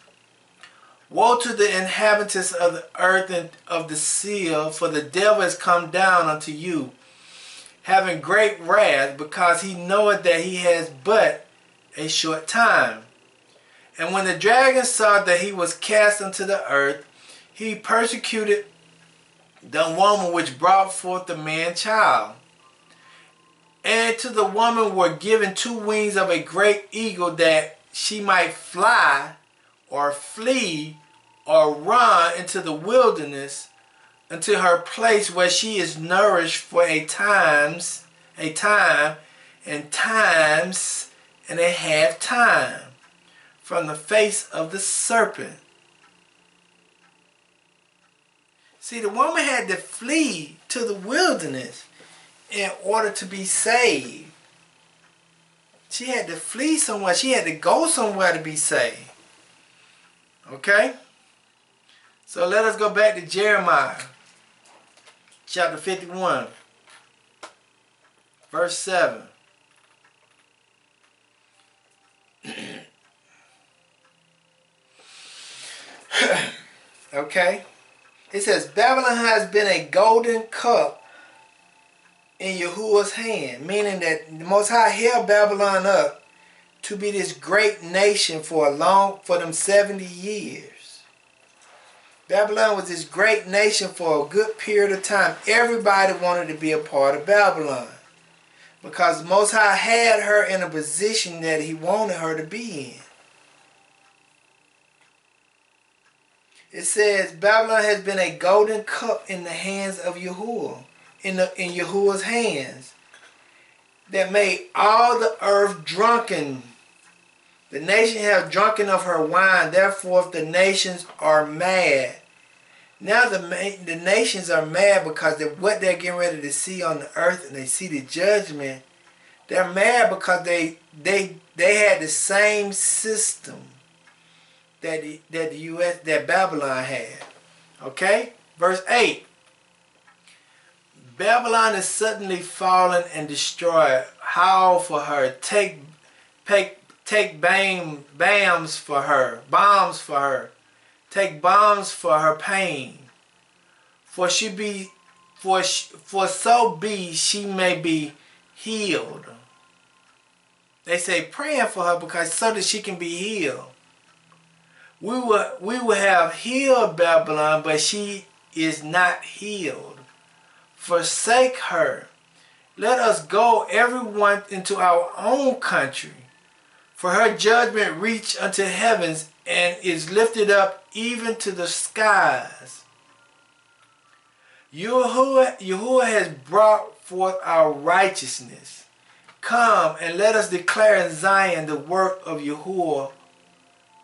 Woe to the inhabitants of the earth and of the sea, for the devil is come down unto you, having great wrath, because he knoweth that he has but a short time. And when the dragon saw that he was cast unto the earth, he persecuted the woman which brought forth the man child. And to the woman were given 2 wings of a great eagle, that she might fly or flee or run into the wilderness, unto her place where she is nourished for a time and times and a half time from the face of the serpent." See, the woman had to flee to the wilderness in order to be saved. She had to flee somewhere. She had to go somewhere to be saved. Okay? So let us go back to Jeremiah chapter 51, verse 7. Okay? It says, "Babylon has been a golden cup in Yahuwah's hand," meaning that the Most High held Babylon up to be this great nation for them 70 years. Babylon was this great nation for a good period of time. Everybody wanted to be a part of Babylon because the Most High had her in a position that he wanted her to be in. It says, "Babylon has been a golden cup in the hands of Yahuwah, in Yahuwah's hands, that made all the earth drunken. The nation have drunken of her wine, therefore the nations are mad." Now the nations are mad because of what they're getting ready to see on the earth, and they see the judgment. They're mad because they had the same system that Babylon had. Okay? Verse 8. "Babylon is suddenly fallen and destroyed. Howl for her. Take bombs for her. Take bombs for her pain. For so be she may be healed." They say praying for her because so that she can be healed. We will have healed Babylon, but she is not healed. Forsake her. Let us go everyone into our own country. For her judgment reached unto heavens and is lifted up even to the skies. Yahuwah has brought forth our righteousness. Come and let us declare in Zion the work of Yahuwah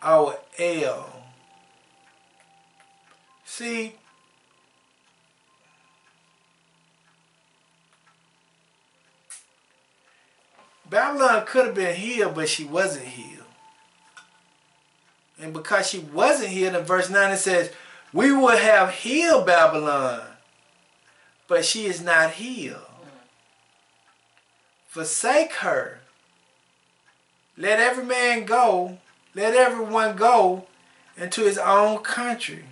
our El. See, Babylon could have been healed, but she wasn't healed. And because she wasn't healed, in verse 9 it says, "We will have healed Babylon, but she is not healed. Forsake her. Let everyone go into his own country.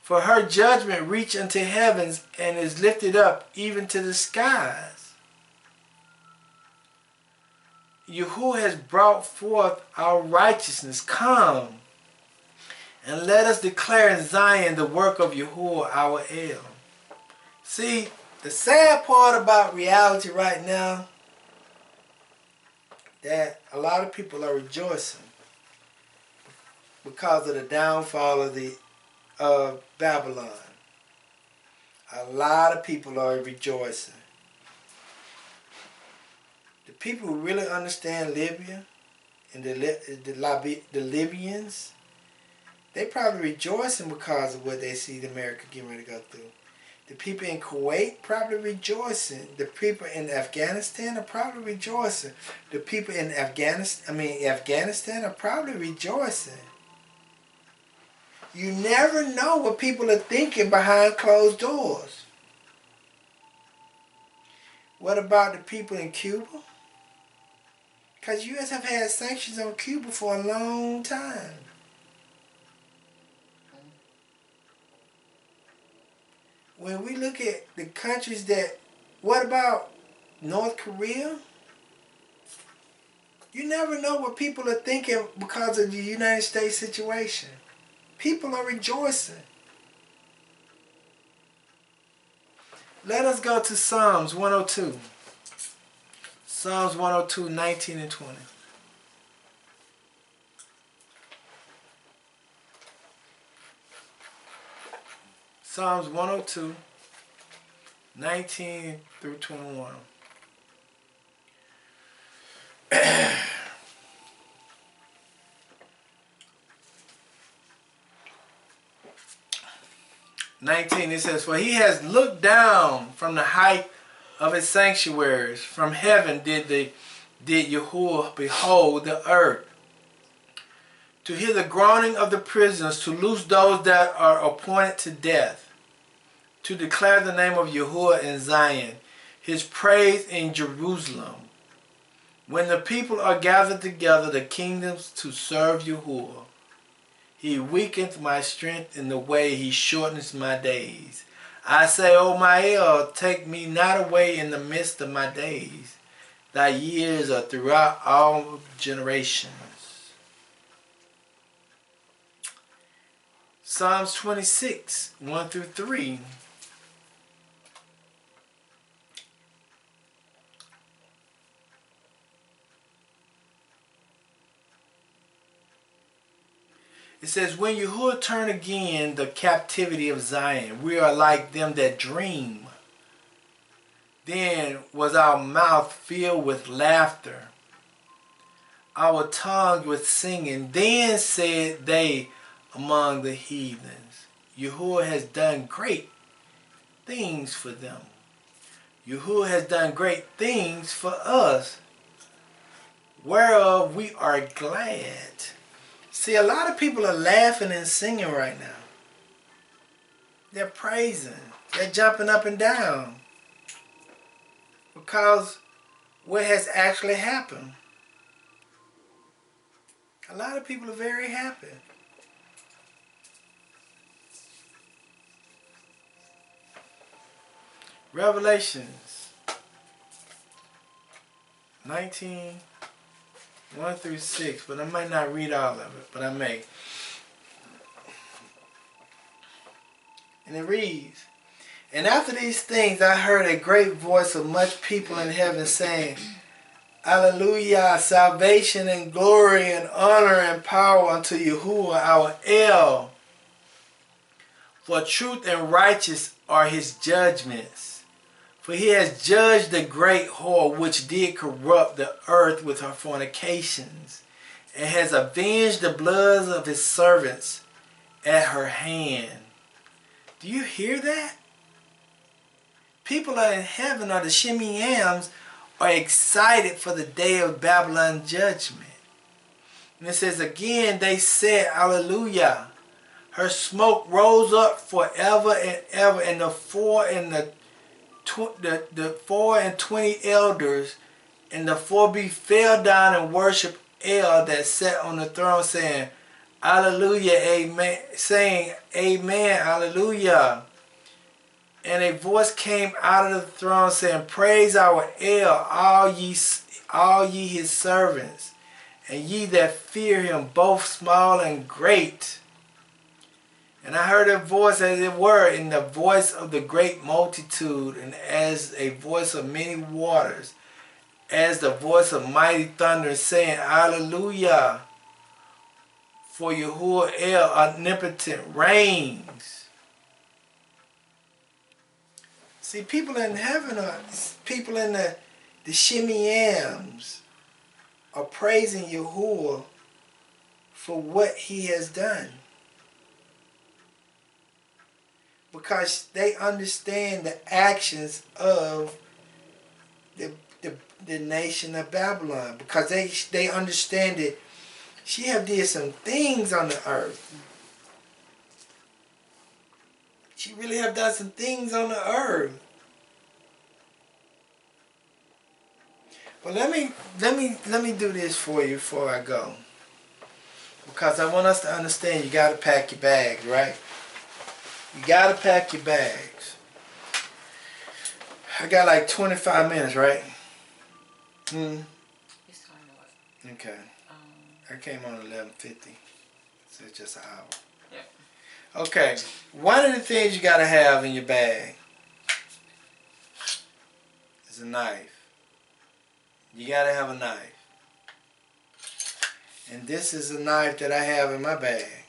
For her judgment reached unto heavens and is lifted up even to the skies." Yahuwah has brought forth our righteousness. Come and let us declare in Zion the work of Yahuwah our El. See, the sad part about reality right now, that a lot of people are rejoicing because of the downfall of Babylon. A lot of people are rejoicing. The people who really understand Libya and the Libyans, they probably rejoicing because of what they see America getting ready to go through. The people in Kuwait probably rejoicing. The people in Afghanistan are probably rejoicing. The people in Afghanistan are probably rejoicing. You never know what people are thinking behind closed doors. What about the people in Cuba? Because U.S. have had sanctions on Cuba for a long time. When we look at the countries that, what about North Korea? You never know what people are thinking because of the United States situation. People are rejoicing. Let us go to Psalms 102. Psalms 102, 19 and 20. Psalms 102, 19 through 21. 19, it says, "For he has looked down from the height of his sanctuaries. From heaven did Yahuwah behold the earth, to hear the groaning of the prisoners, to loose those that are appointed to death, to declare the name of Yahuwah in Zion, his praise in Jerusalem. When the people are gathered together, the kingdoms to serve Yahuwah. He weakeneth my strength in the way, he shortens my days. I say, O my El, take me not away in the midst of my days. Thy years are throughout all generations." Psalms 26, 1 through 3. It says, "When Yahuwah turn again the captivity of Zion, we are like them that dream. Then was our mouth filled with laughter, our tongue with singing. Then said they among the heathens, Yahuwah has done great things for them. Yahuwah has done great things for us, whereof we are glad." See, a lot of people are laughing and singing right now. They're praising. They're jumping up and down. Because what has actually happened. A lot of people are very happy. Revelations 19, 1 through 6, but I might not read all of it, but I may. And it reads, "And after these things I heard a great voice of much people in heaven saying, Alleluia, salvation and glory and honor and power unto Yahuwah our El. For truth and righteous are his judgments. For he has judged the great whore which did corrupt the earth with her fornications, and has avenged the bloods of his servants at her hand." Do you hear that? People are in heaven, or the Shimeams, are excited for the day of Babylon judgment. And it says again, they said, Alleluia. Her smoke rose up forever and ever, and the 24 elders and the 4 beasts fell down and worshiped El that sat on the throne, saying, Alleluia, amen, saying, Amen, Alleluia. And a voice came out of the throne saying, Praise our El, all ye his servants, and ye that fear him, both small and great. And I heard a voice as it were in the voice of the great multitude, and as a voice of many waters, as the voice of mighty thunder, saying, Alleluia, for Yahuwah El omnipotent reigns. See, people in heaven, people in the Shimeams are praising Yahuwah for what he has done. Because they understand the actions of the nation of Babylon. Because they understand that she have did some things on the earth. She really have done some things on the earth. Well, let me do this for you before I go, because I want us to understand. You got to pack your bags, right? You got to pack your bags. I got like 25 minutes, right? Okay. I came on 11:50, so it's just an hour. Yeah. Okay. One of the things you got to have in your bag is a knife. You got to have a knife. And this is a knife that I have in my bag.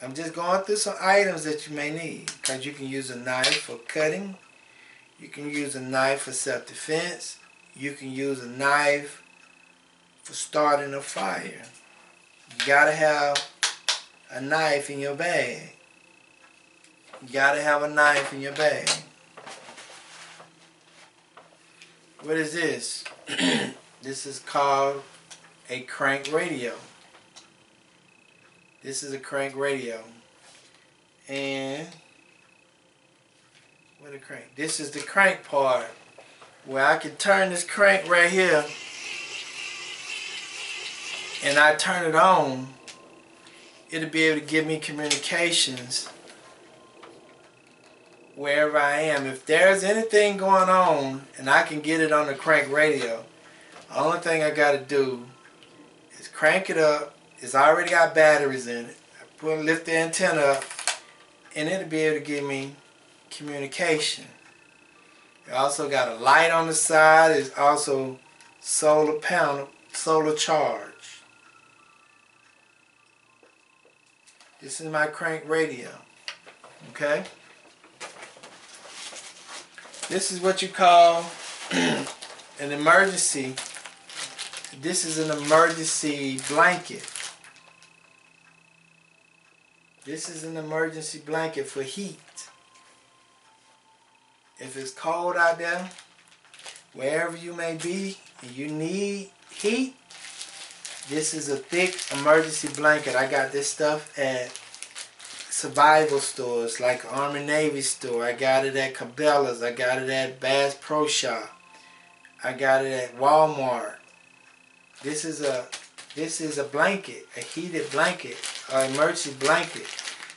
I'm just going through some items that you may need, because you can use a knife for cutting. You can use a knife for self-defense. You can use a knife for starting a fire. You got to have a knife in your bag. You got to have a knife in your bag. What is this? This is called a crank radio. This is a crank radio. And what a crank. This is the crank part, where I can turn this crank right here, and I turn it on. It'll be able to give me communications wherever I am. If there's anything going on and I can get it on the crank radio, the only thing I got to do is crank it up. It's already got batteries in it. I lift the antenna up, and it'll be able to give me communication. It also got a light on the side. It's also solar panel, solar charge. This is my crank radio. Okay? This is what you call an emergency. This is an emergency blanket. This is an emergency blanket for heat. If it's cold out there, wherever you may be, and you need heat, this is a thick emergency blanket. I got this stuff at survival stores like Army Navy store. I got it at Cabela's. I got it at Bass Pro Shop. I got it at Walmart. This is a blanket, a heated blanket, an emergency blanket.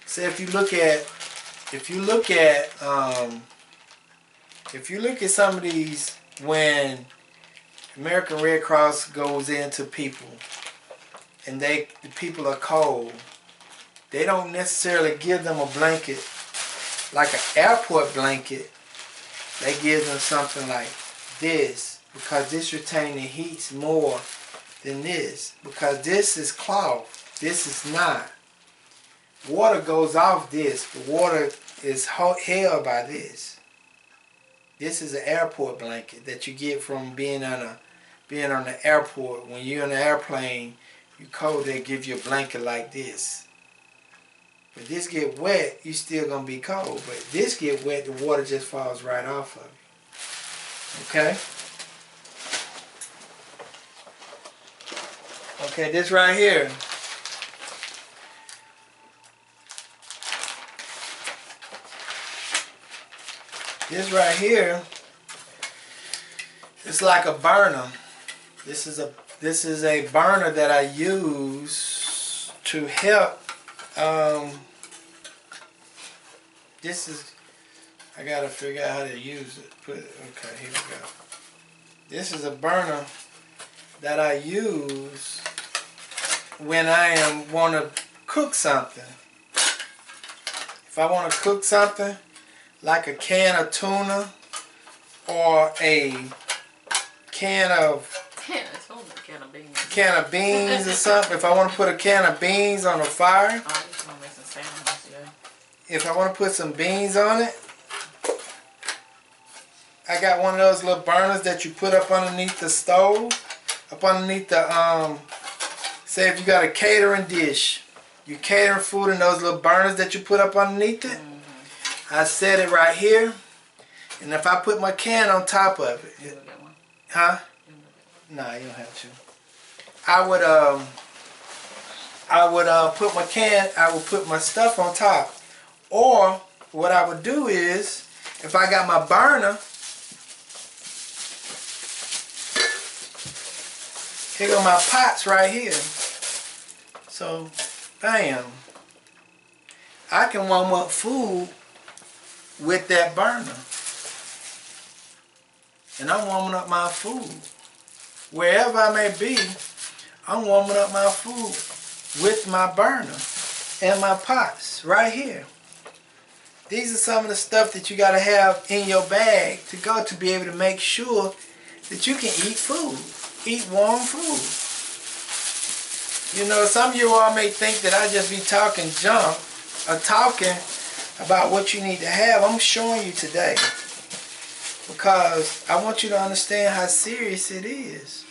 So if you look at some of these, when American Red Cross goes into people and the people are cold, they don't necessarily give them a blanket like an airport blanket. They give them something like this, because this retaining heats more than this, because this is cloth. This is not. Water goes off this, but water is held by this. This is an airport blanket that you get from being on the airport. When you're in the airplane, you cold, they give you a blanket like this. But this get wet, you still gonna be cold. But this get wet, the water just falls right off of you. Okay? Okay, this right here. This right here, it's like a burner. This is a burner that I use to help. I gotta figure out how to use it. Okay, here we go. This is a burner that I use when I want to cook something. If I want to cook something, like a can of tuna or a can of beans or something. If I want to put a can of beans on the fire, if I want to put some beans on it, I got one of those little burners that you put up underneath the stove, up underneath the, say if you got a catering dish, you catering food in those little burners that you put up underneath it. I set it right here, and if I put my can on top of it, huh? Nah, you don't have to. I would put my can, I would put my stuff on top. Or what I would do is, if I got my burner, Here go my pots right here. So, bam. I can warm up food with that burner. And I'm warming up my food. Wherever I may be, I'm warming up my food with my burner and my pots right here. These are some of the stuff that you got to have in your bag to go to be able to make sure that you can eat food, eat warm food. You know, some of you all may think that I just be talking junk or talking about what you need to have. I'm showing you today because I want you to understand how serious it is.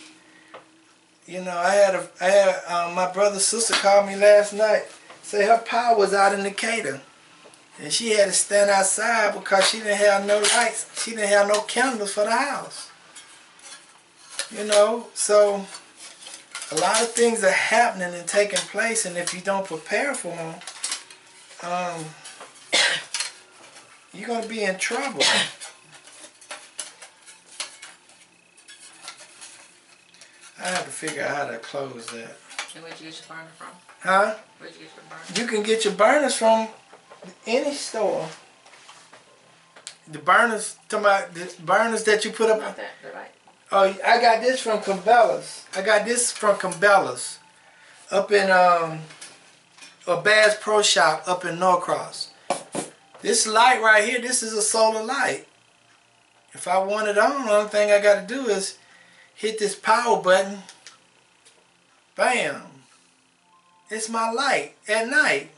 You know, I had my brother's sister called me last night, say her power was out in Decatur. And she had to stand outside because she didn't have no lights. She didn't have no candles for the house. You know, so a lot of things are happening and taking place, and if you don't prepare for them, you're going to be in trouble. I have to figure out how to close that. And where'd you get your burner from? Huh? Where'd you get your burner? You can get your burners from any store. The burners, the burners that you put up. Not that, they're right. Oh, I got this from Cabela's. I got this from Cabela's up in a Bass Pro Shop up in Norcross. This light right here, this is a solar light. If I want it on, the only thing I got to do is hit this power button. Bam. It's my light at night.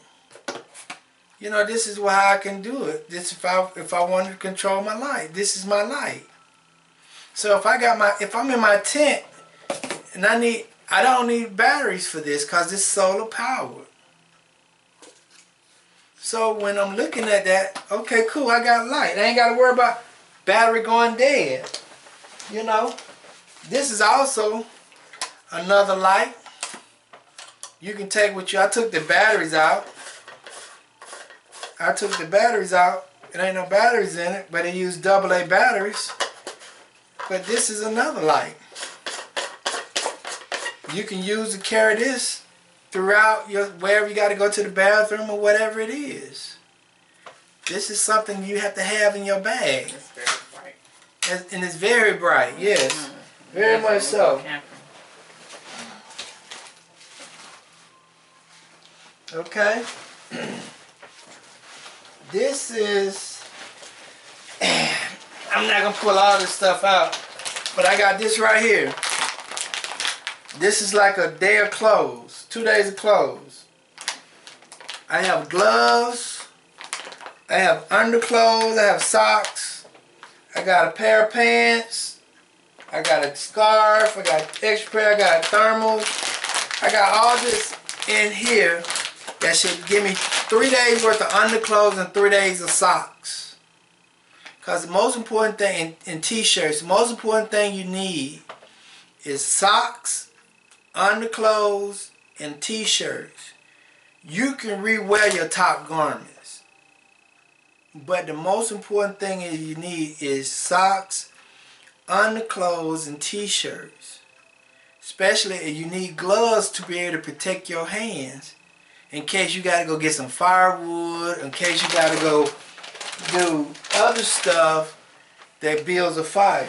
You know, this is how I can do it. This if I wanted to control my light. This is my light. So if I'm in my tent and I don't need batteries for this because it's solar powered. So when I'm looking at that, okay, cool, I got light. I ain't got to worry about battery going dead. You know, this is also another light. You can take with you. I took the batteries out. It ain't no batteries in it, but it used AA batteries. But this is another light. You can use to carry this throughout wherever you got to go to the bathroom or whatever it is. This is something you have to have in your bag. It's very bright. And it's very bright, yes. Very much so. Okay. This is, I'm not going to pull all this stuff out, but I got this right here. This is like a day of clothes, 2 days of clothes. I have gloves, I have underclothes, I have socks, I got a pair of pants, I got a scarf, I got an extra pair, I got a thermal. I got all this in here that should give me 3 days worth of underclothes and 3 days of socks. Because the most important thing in t-shirts, the most important thing you need is socks, underclothes, and t-shirts. You can rewear your top garments. But the most important thing you need is socks, underclothes, and t-shirts. Especially if you need gloves to be able to protect your hands. In case you got to go get some firewood, in case you got to go do other stuff that builds a fire.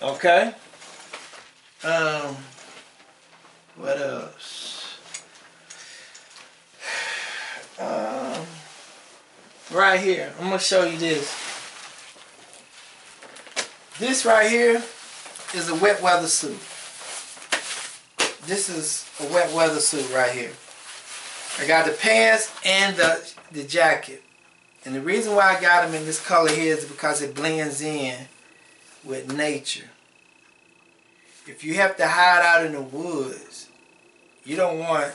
Okay? What else? Right here, I'm going to show you this. This right here is a wet weather suit. This is a wet weather suit right here. I got the pants and the jacket. And the reason why I got them in this color here is because it blends in with nature. If you have to hide out in the woods, you don't want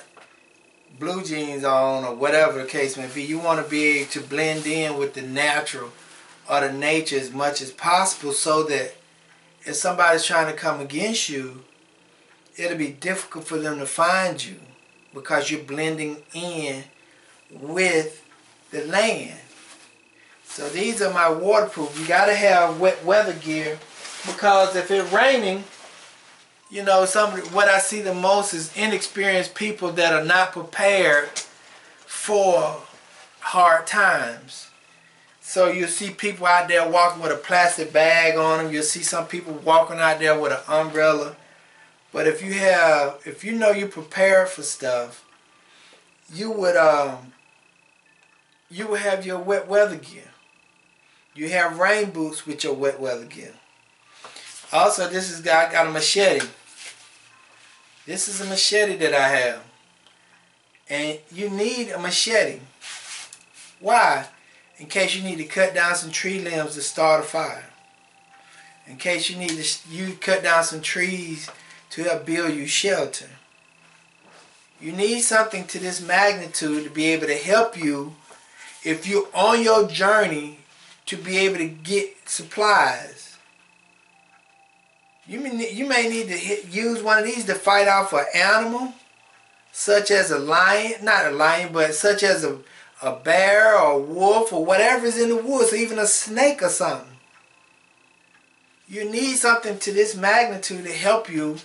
blue jeans on or whatever the case may be. You want to be able to blend in with the natural or the nature as much as possible so that if somebody's trying to come against you, it'll be difficult for them to find you because you're blending in with the land. So these are my waterproof. You got to have wet weather gear because if it's raining You know, what I see the most is inexperienced people that are not prepared for hard times. So you see people out there walking with a plastic bag on them. You'll see some people walking out there with an umbrella. But if you know you're prepared for stuff, you would have your wet weather gear. You have rain boots with your wet weather gear. Also, I got a machete. This is a machete that I have. And you need a machete. Why? In case you need to cut down some tree limbs to start a fire. In case you cut down some trees to help build you shelter. You need something to this magnitude to be able to help you if you're on your journey to be able to get supplies. You may need to use one of these to fight off an animal, such as a lion, not a lion, but such as a bear or a wolf or whatever's in the woods, or even a snake or something. You need something to this magnitude to help you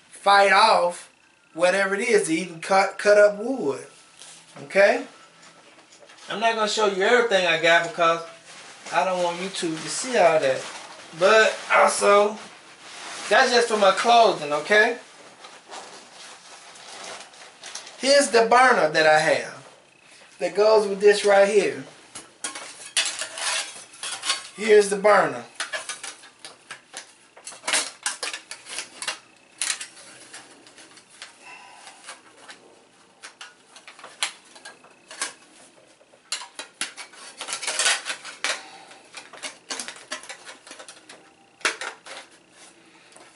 fight off whatever it is, to even cut up wood. Okay? I'm not going to show you everything I got because I don't want YouTube to see all that. But also, that's just for my clothing, okay? Here's the burner that I have that goes with this right here. Here's the burner.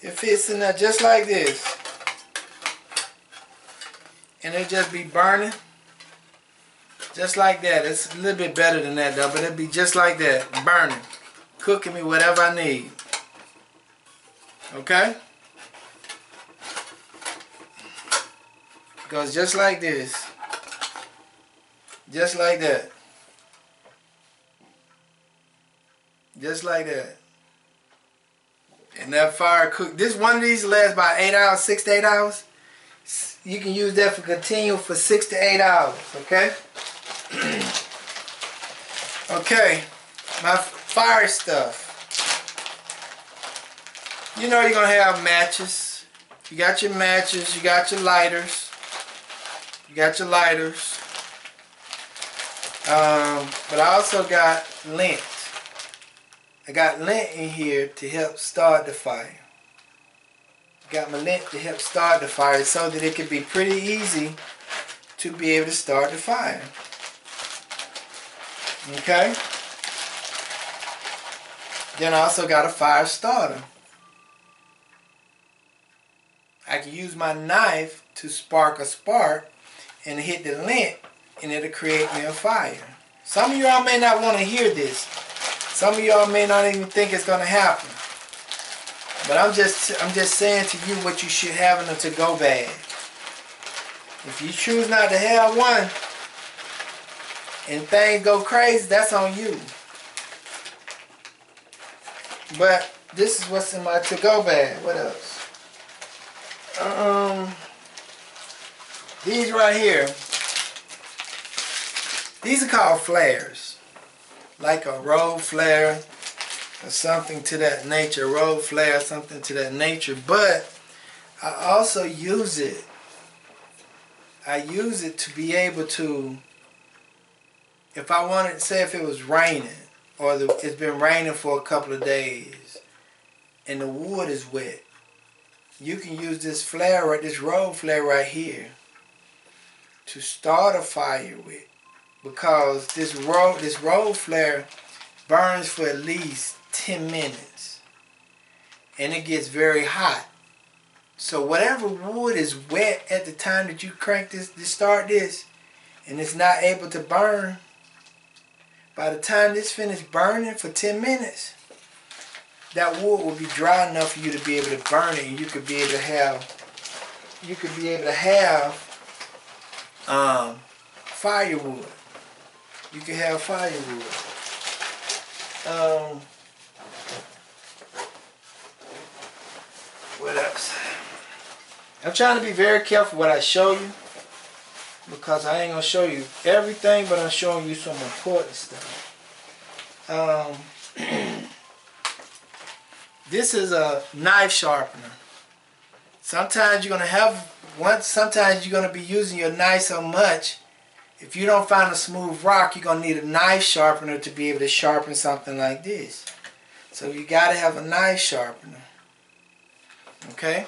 It fits in there just like this. And it just be burning. Just like that. It's a little bit better than that though, but it'll be just like that. Burning. Cooking me whatever I need. Okay? Goes just like this. Just like that. Just like that. And that fire cook. This one of these lasts about 8 hours, 6 to 8 hours. You can use that for continual for 6 to 8 hours. Okay. Okay. My fire stuff. You know you're gonna have matches. You got your matches. You got your lighters. You got your lighters. But I also got lint. I got lint in here to help start the fire. Got my lint to help start the fire so that it can be pretty easy to be able to start the fire. Okay? Then I also got a fire starter. I can use my knife to spark a spark and hit the lint and it'll create me a fire. Some of y'all may not want to hear this. Some of y'all may not even think it's going to happen. But I'm just saying to you what you should have in a to-go bag. If you choose not to have one and things go crazy, that's on you. But this is what's in my to-go bag. What else? These right here. These are called flares. Like a road flare or something to that nature. Road flare, something to that nature. But I also use it. I use it to be able to, if I wanted, say if it was raining, or it's been raining for a couple of days, and the wood is wet, you can use this flare, this road flare right here, to start a fire with, because this road flare burns for at least 10 minutes, and it gets very hot. So whatever wood is wet at the time that you crank this to start this, and it's not able to burn, by the time this finished burning for 10 minutes, that wood will be dry enough for you to be able to burn it, and you could be able to have firewood. You can have firewood. What else? I'm trying to be very careful what I show you, because I ain't going to show you everything, but I'm showing you some important stuff. This is a knife sharpener. Sometimes you're going to have sometimes you're going to be using your knife so much, if you don't find a smooth rock, you're going to need a knife sharpener to be able to sharpen something like this. So you got to have a knife sharpener. Okay?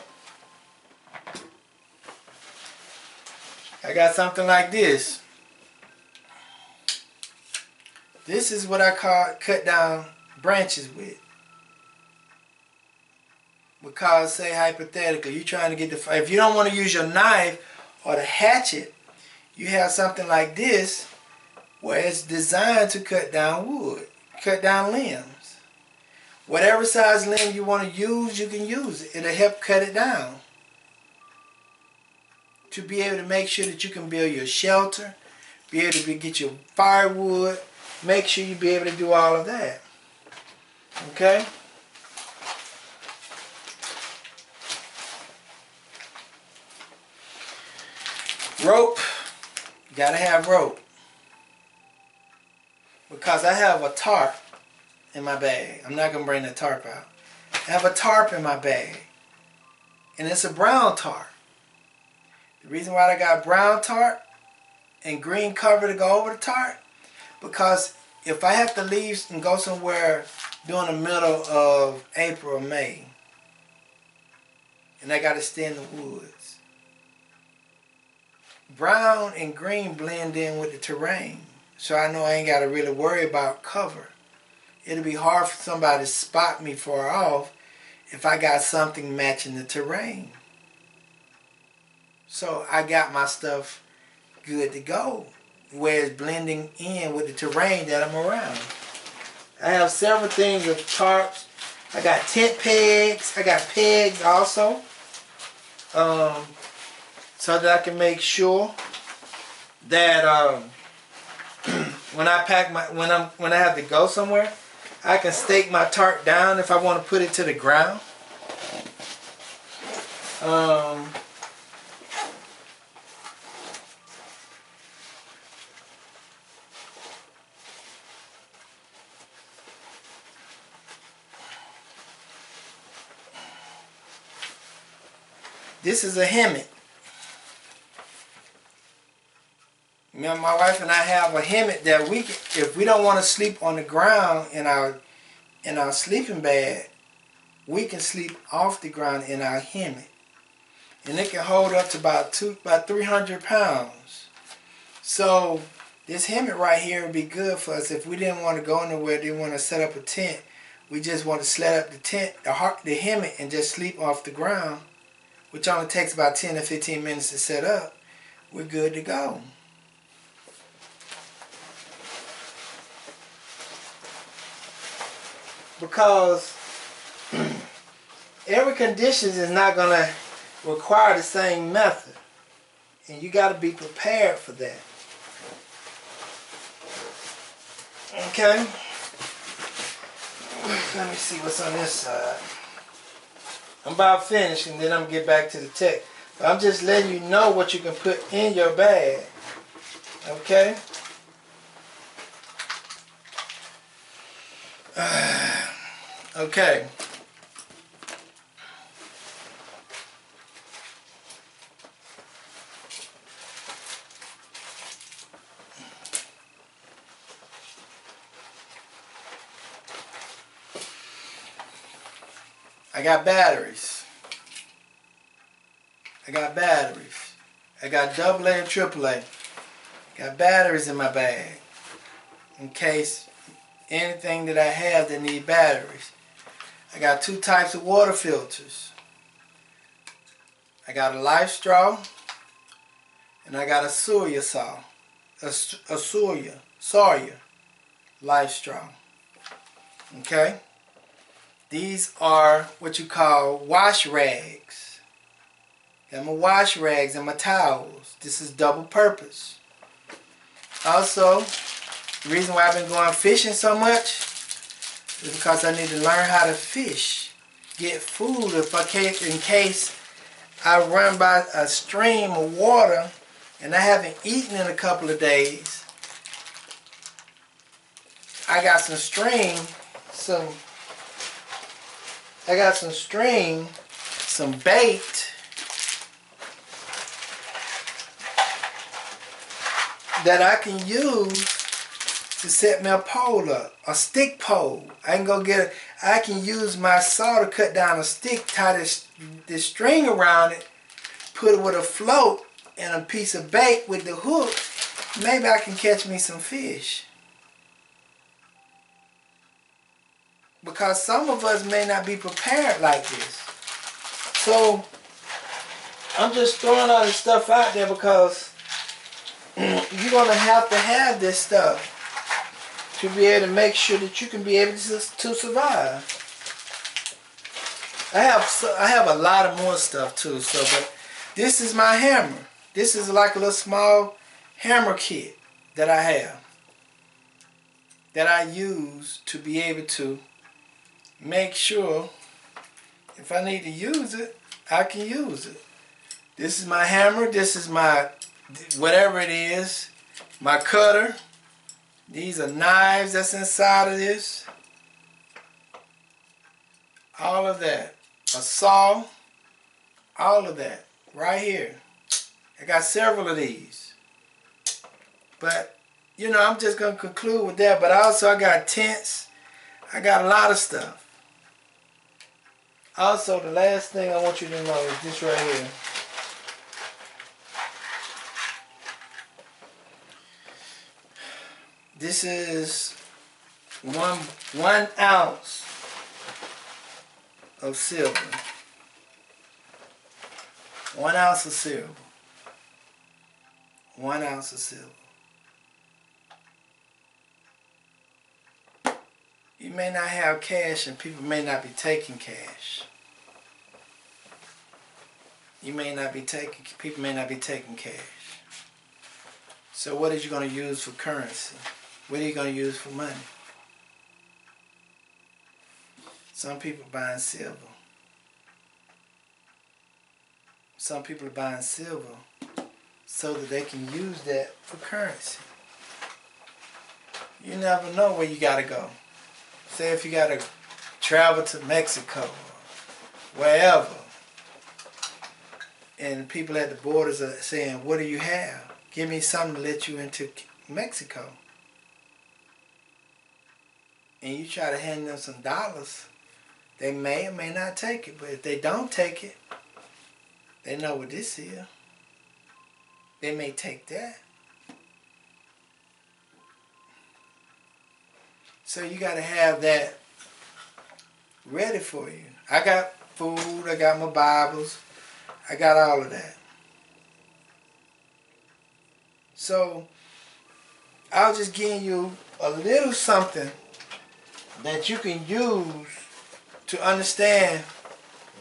I got something like this. This is what I call cut down branches with. Because, say hypothetically, you're trying to get the, if you don't want to use your knife or the hatchet, you have something like this where it's designed to cut down wood, cut down limbs. Whatever size limb you want to use, you can use it. It'll help cut it down. To be able to make sure that you can build your shelter, be able to get your firewood, make sure you be able to do all of that. Okay? Rope, you gotta have rope. Because I have a tarp in my bag. I'm not gonna bring the tarp out. I have a tarp in my bag. And it's a brown tarp. The reason why I got brown tarp and green cover to go over the tarp, because if I have to leave and go somewhere during the middle of April or May, and I gotta stay in the woods, brown and green blend in with the terrain. So I know I ain't got to really worry about cover. It'll be hard for somebody to spot me far off if I got something matching the terrain. So I got my stuff good to go, where it's blending in with the terrain that I'm around. I have several things of tarps. I got tent pegs. I got pegs also. So that I can make sure that when I pack my when I have to go somewhere, I can stake my tarp down if I want to put it to the ground. This is a hammock. Me and my wife and I have a hammock that we can, if we don't want to sleep on the ground in our sleeping bag, we can sleep off the ground in our hammock. And it can hold up to about 300 pounds. So this hammock right here would be good for us if we didn't want to go anywhere, didn't want to set up a tent. We just want to set up the tent, the hammock, and just sleep off the ground, which only takes about 10 to 15 minutes to set up. We're good to go. Because every condition is not going to require the same method. And you got to be prepared for that. Okay? Let me see what's on this side. I'm about finished, and then I'm going to get back to the tech. But I'm just letting you know what you can put in your bag. Okay? Okay. I got batteries. I got AA and AAA. Got batteries in my bag in case anything that I have that need batteries. I got 2 types of water filters. I got a life straw and I got a Sawyer life straw. Okay? These are what you call wash rags. Got my wash rags and my towels. This is double purpose. Also, the reason why I've been going fishing so much is because I need to learn how to fish. Get food in case I run by a stream of water and I haven't eaten in a couple of days, I got some bait that I can use to set my pole up, a stick pole. I can use my saw to cut down a stick, tie this string around it, put it with a float and a piece of bait with the hook. Maybe I can catch me some fish. Because some of us may not be prepared like this. So I'm just throwing all this stuff out there because you're going to have this stuff to be able to make sure that you can be able to survive. I have a lot of more stuff too. But this is my hammer. This is like a little small hammer kit that I have, that I use to be able to make sure if I need to use it, I can use it. This is my hammer. This is my whatever it is, my cutter. These are knives that's inside of this. All of that. A saw. All of that. Right here. I got several of these. But, you know, I'm just going to conclude with that. But also I got tents. I got a lot of stuff. Also, the last thing I want you to know is this right here. This is one ounce of silver. 1 ounce of silver. 1 ounce of silver. You may not have cash and people may not be taking cash. People may not be taking cash. So what are you going to use for currency? What are you going to use for money? Some people are buying silver. Some people are buying silver so that they can use that for currency. You never know where you got to go. Say if you got to travel to Mexico or wherever, and people at the borders are saying, what do you have? Give me something to let you into Mexico. And you try to hand them some dollars, they may or may not take it. But if they don't take it, they know what this is. They may take that. So you got to have that ready for you. I got food, I got my Bibles, I got all of that. So I was just giving you a little something that you can use to understand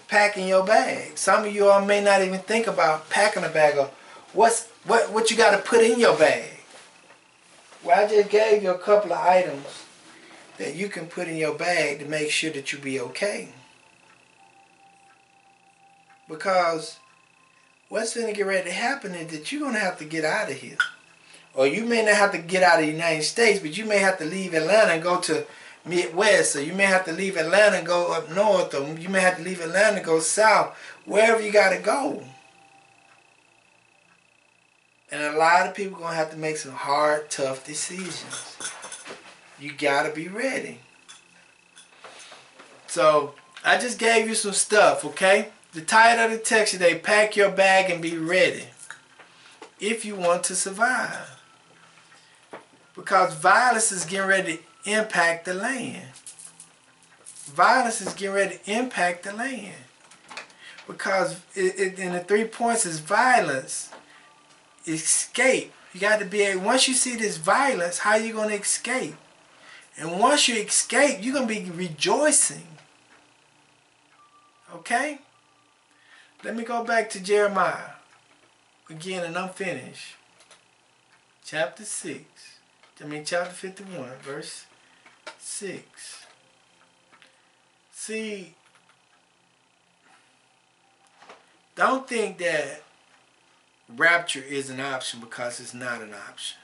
packing your bag. Some of you all may not even think about packing a bag or what you got to put in your bag. Well, I just gave you a couple of items that you can put in your bag to make sure that you be okay. Because what's going to get ready to happen is that you're going to have to get out of here. Or you may not have to get out of the United States, but you may have to leave Atlanta and go to Midwest. Or you may have to leave Atlanta and go up north. Or you may have to leave Atlanta and go south. Wherever you got to go. And a lot of people are going to have to make some hard, tough decisions. You got to be ready. So, I just gave you some stuff, okay? The title of the text today, pack your bag and be ready. If you want to survive. Because violence is getting ready to impact the land. Violence is getting ready to impact the land. Because in the 3 points is violence, escape. You got to be able, once you see this violence, how are you going to escape? And once you escape, you're going to be rejoicing. Okay? Let me go back to Jeremiah. Again, and I'm finished. Chapter 51, verse 6. See, Don't think that rapture is an option, because it's not an option.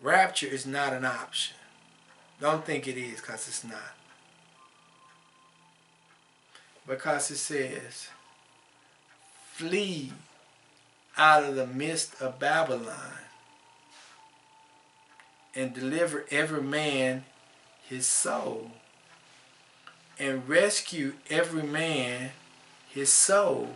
Rapture is not an option. Don't think it is, because it's not. Because it says, flee out of the midst of Babylon and deliver every man his soul, and rescue every man his soul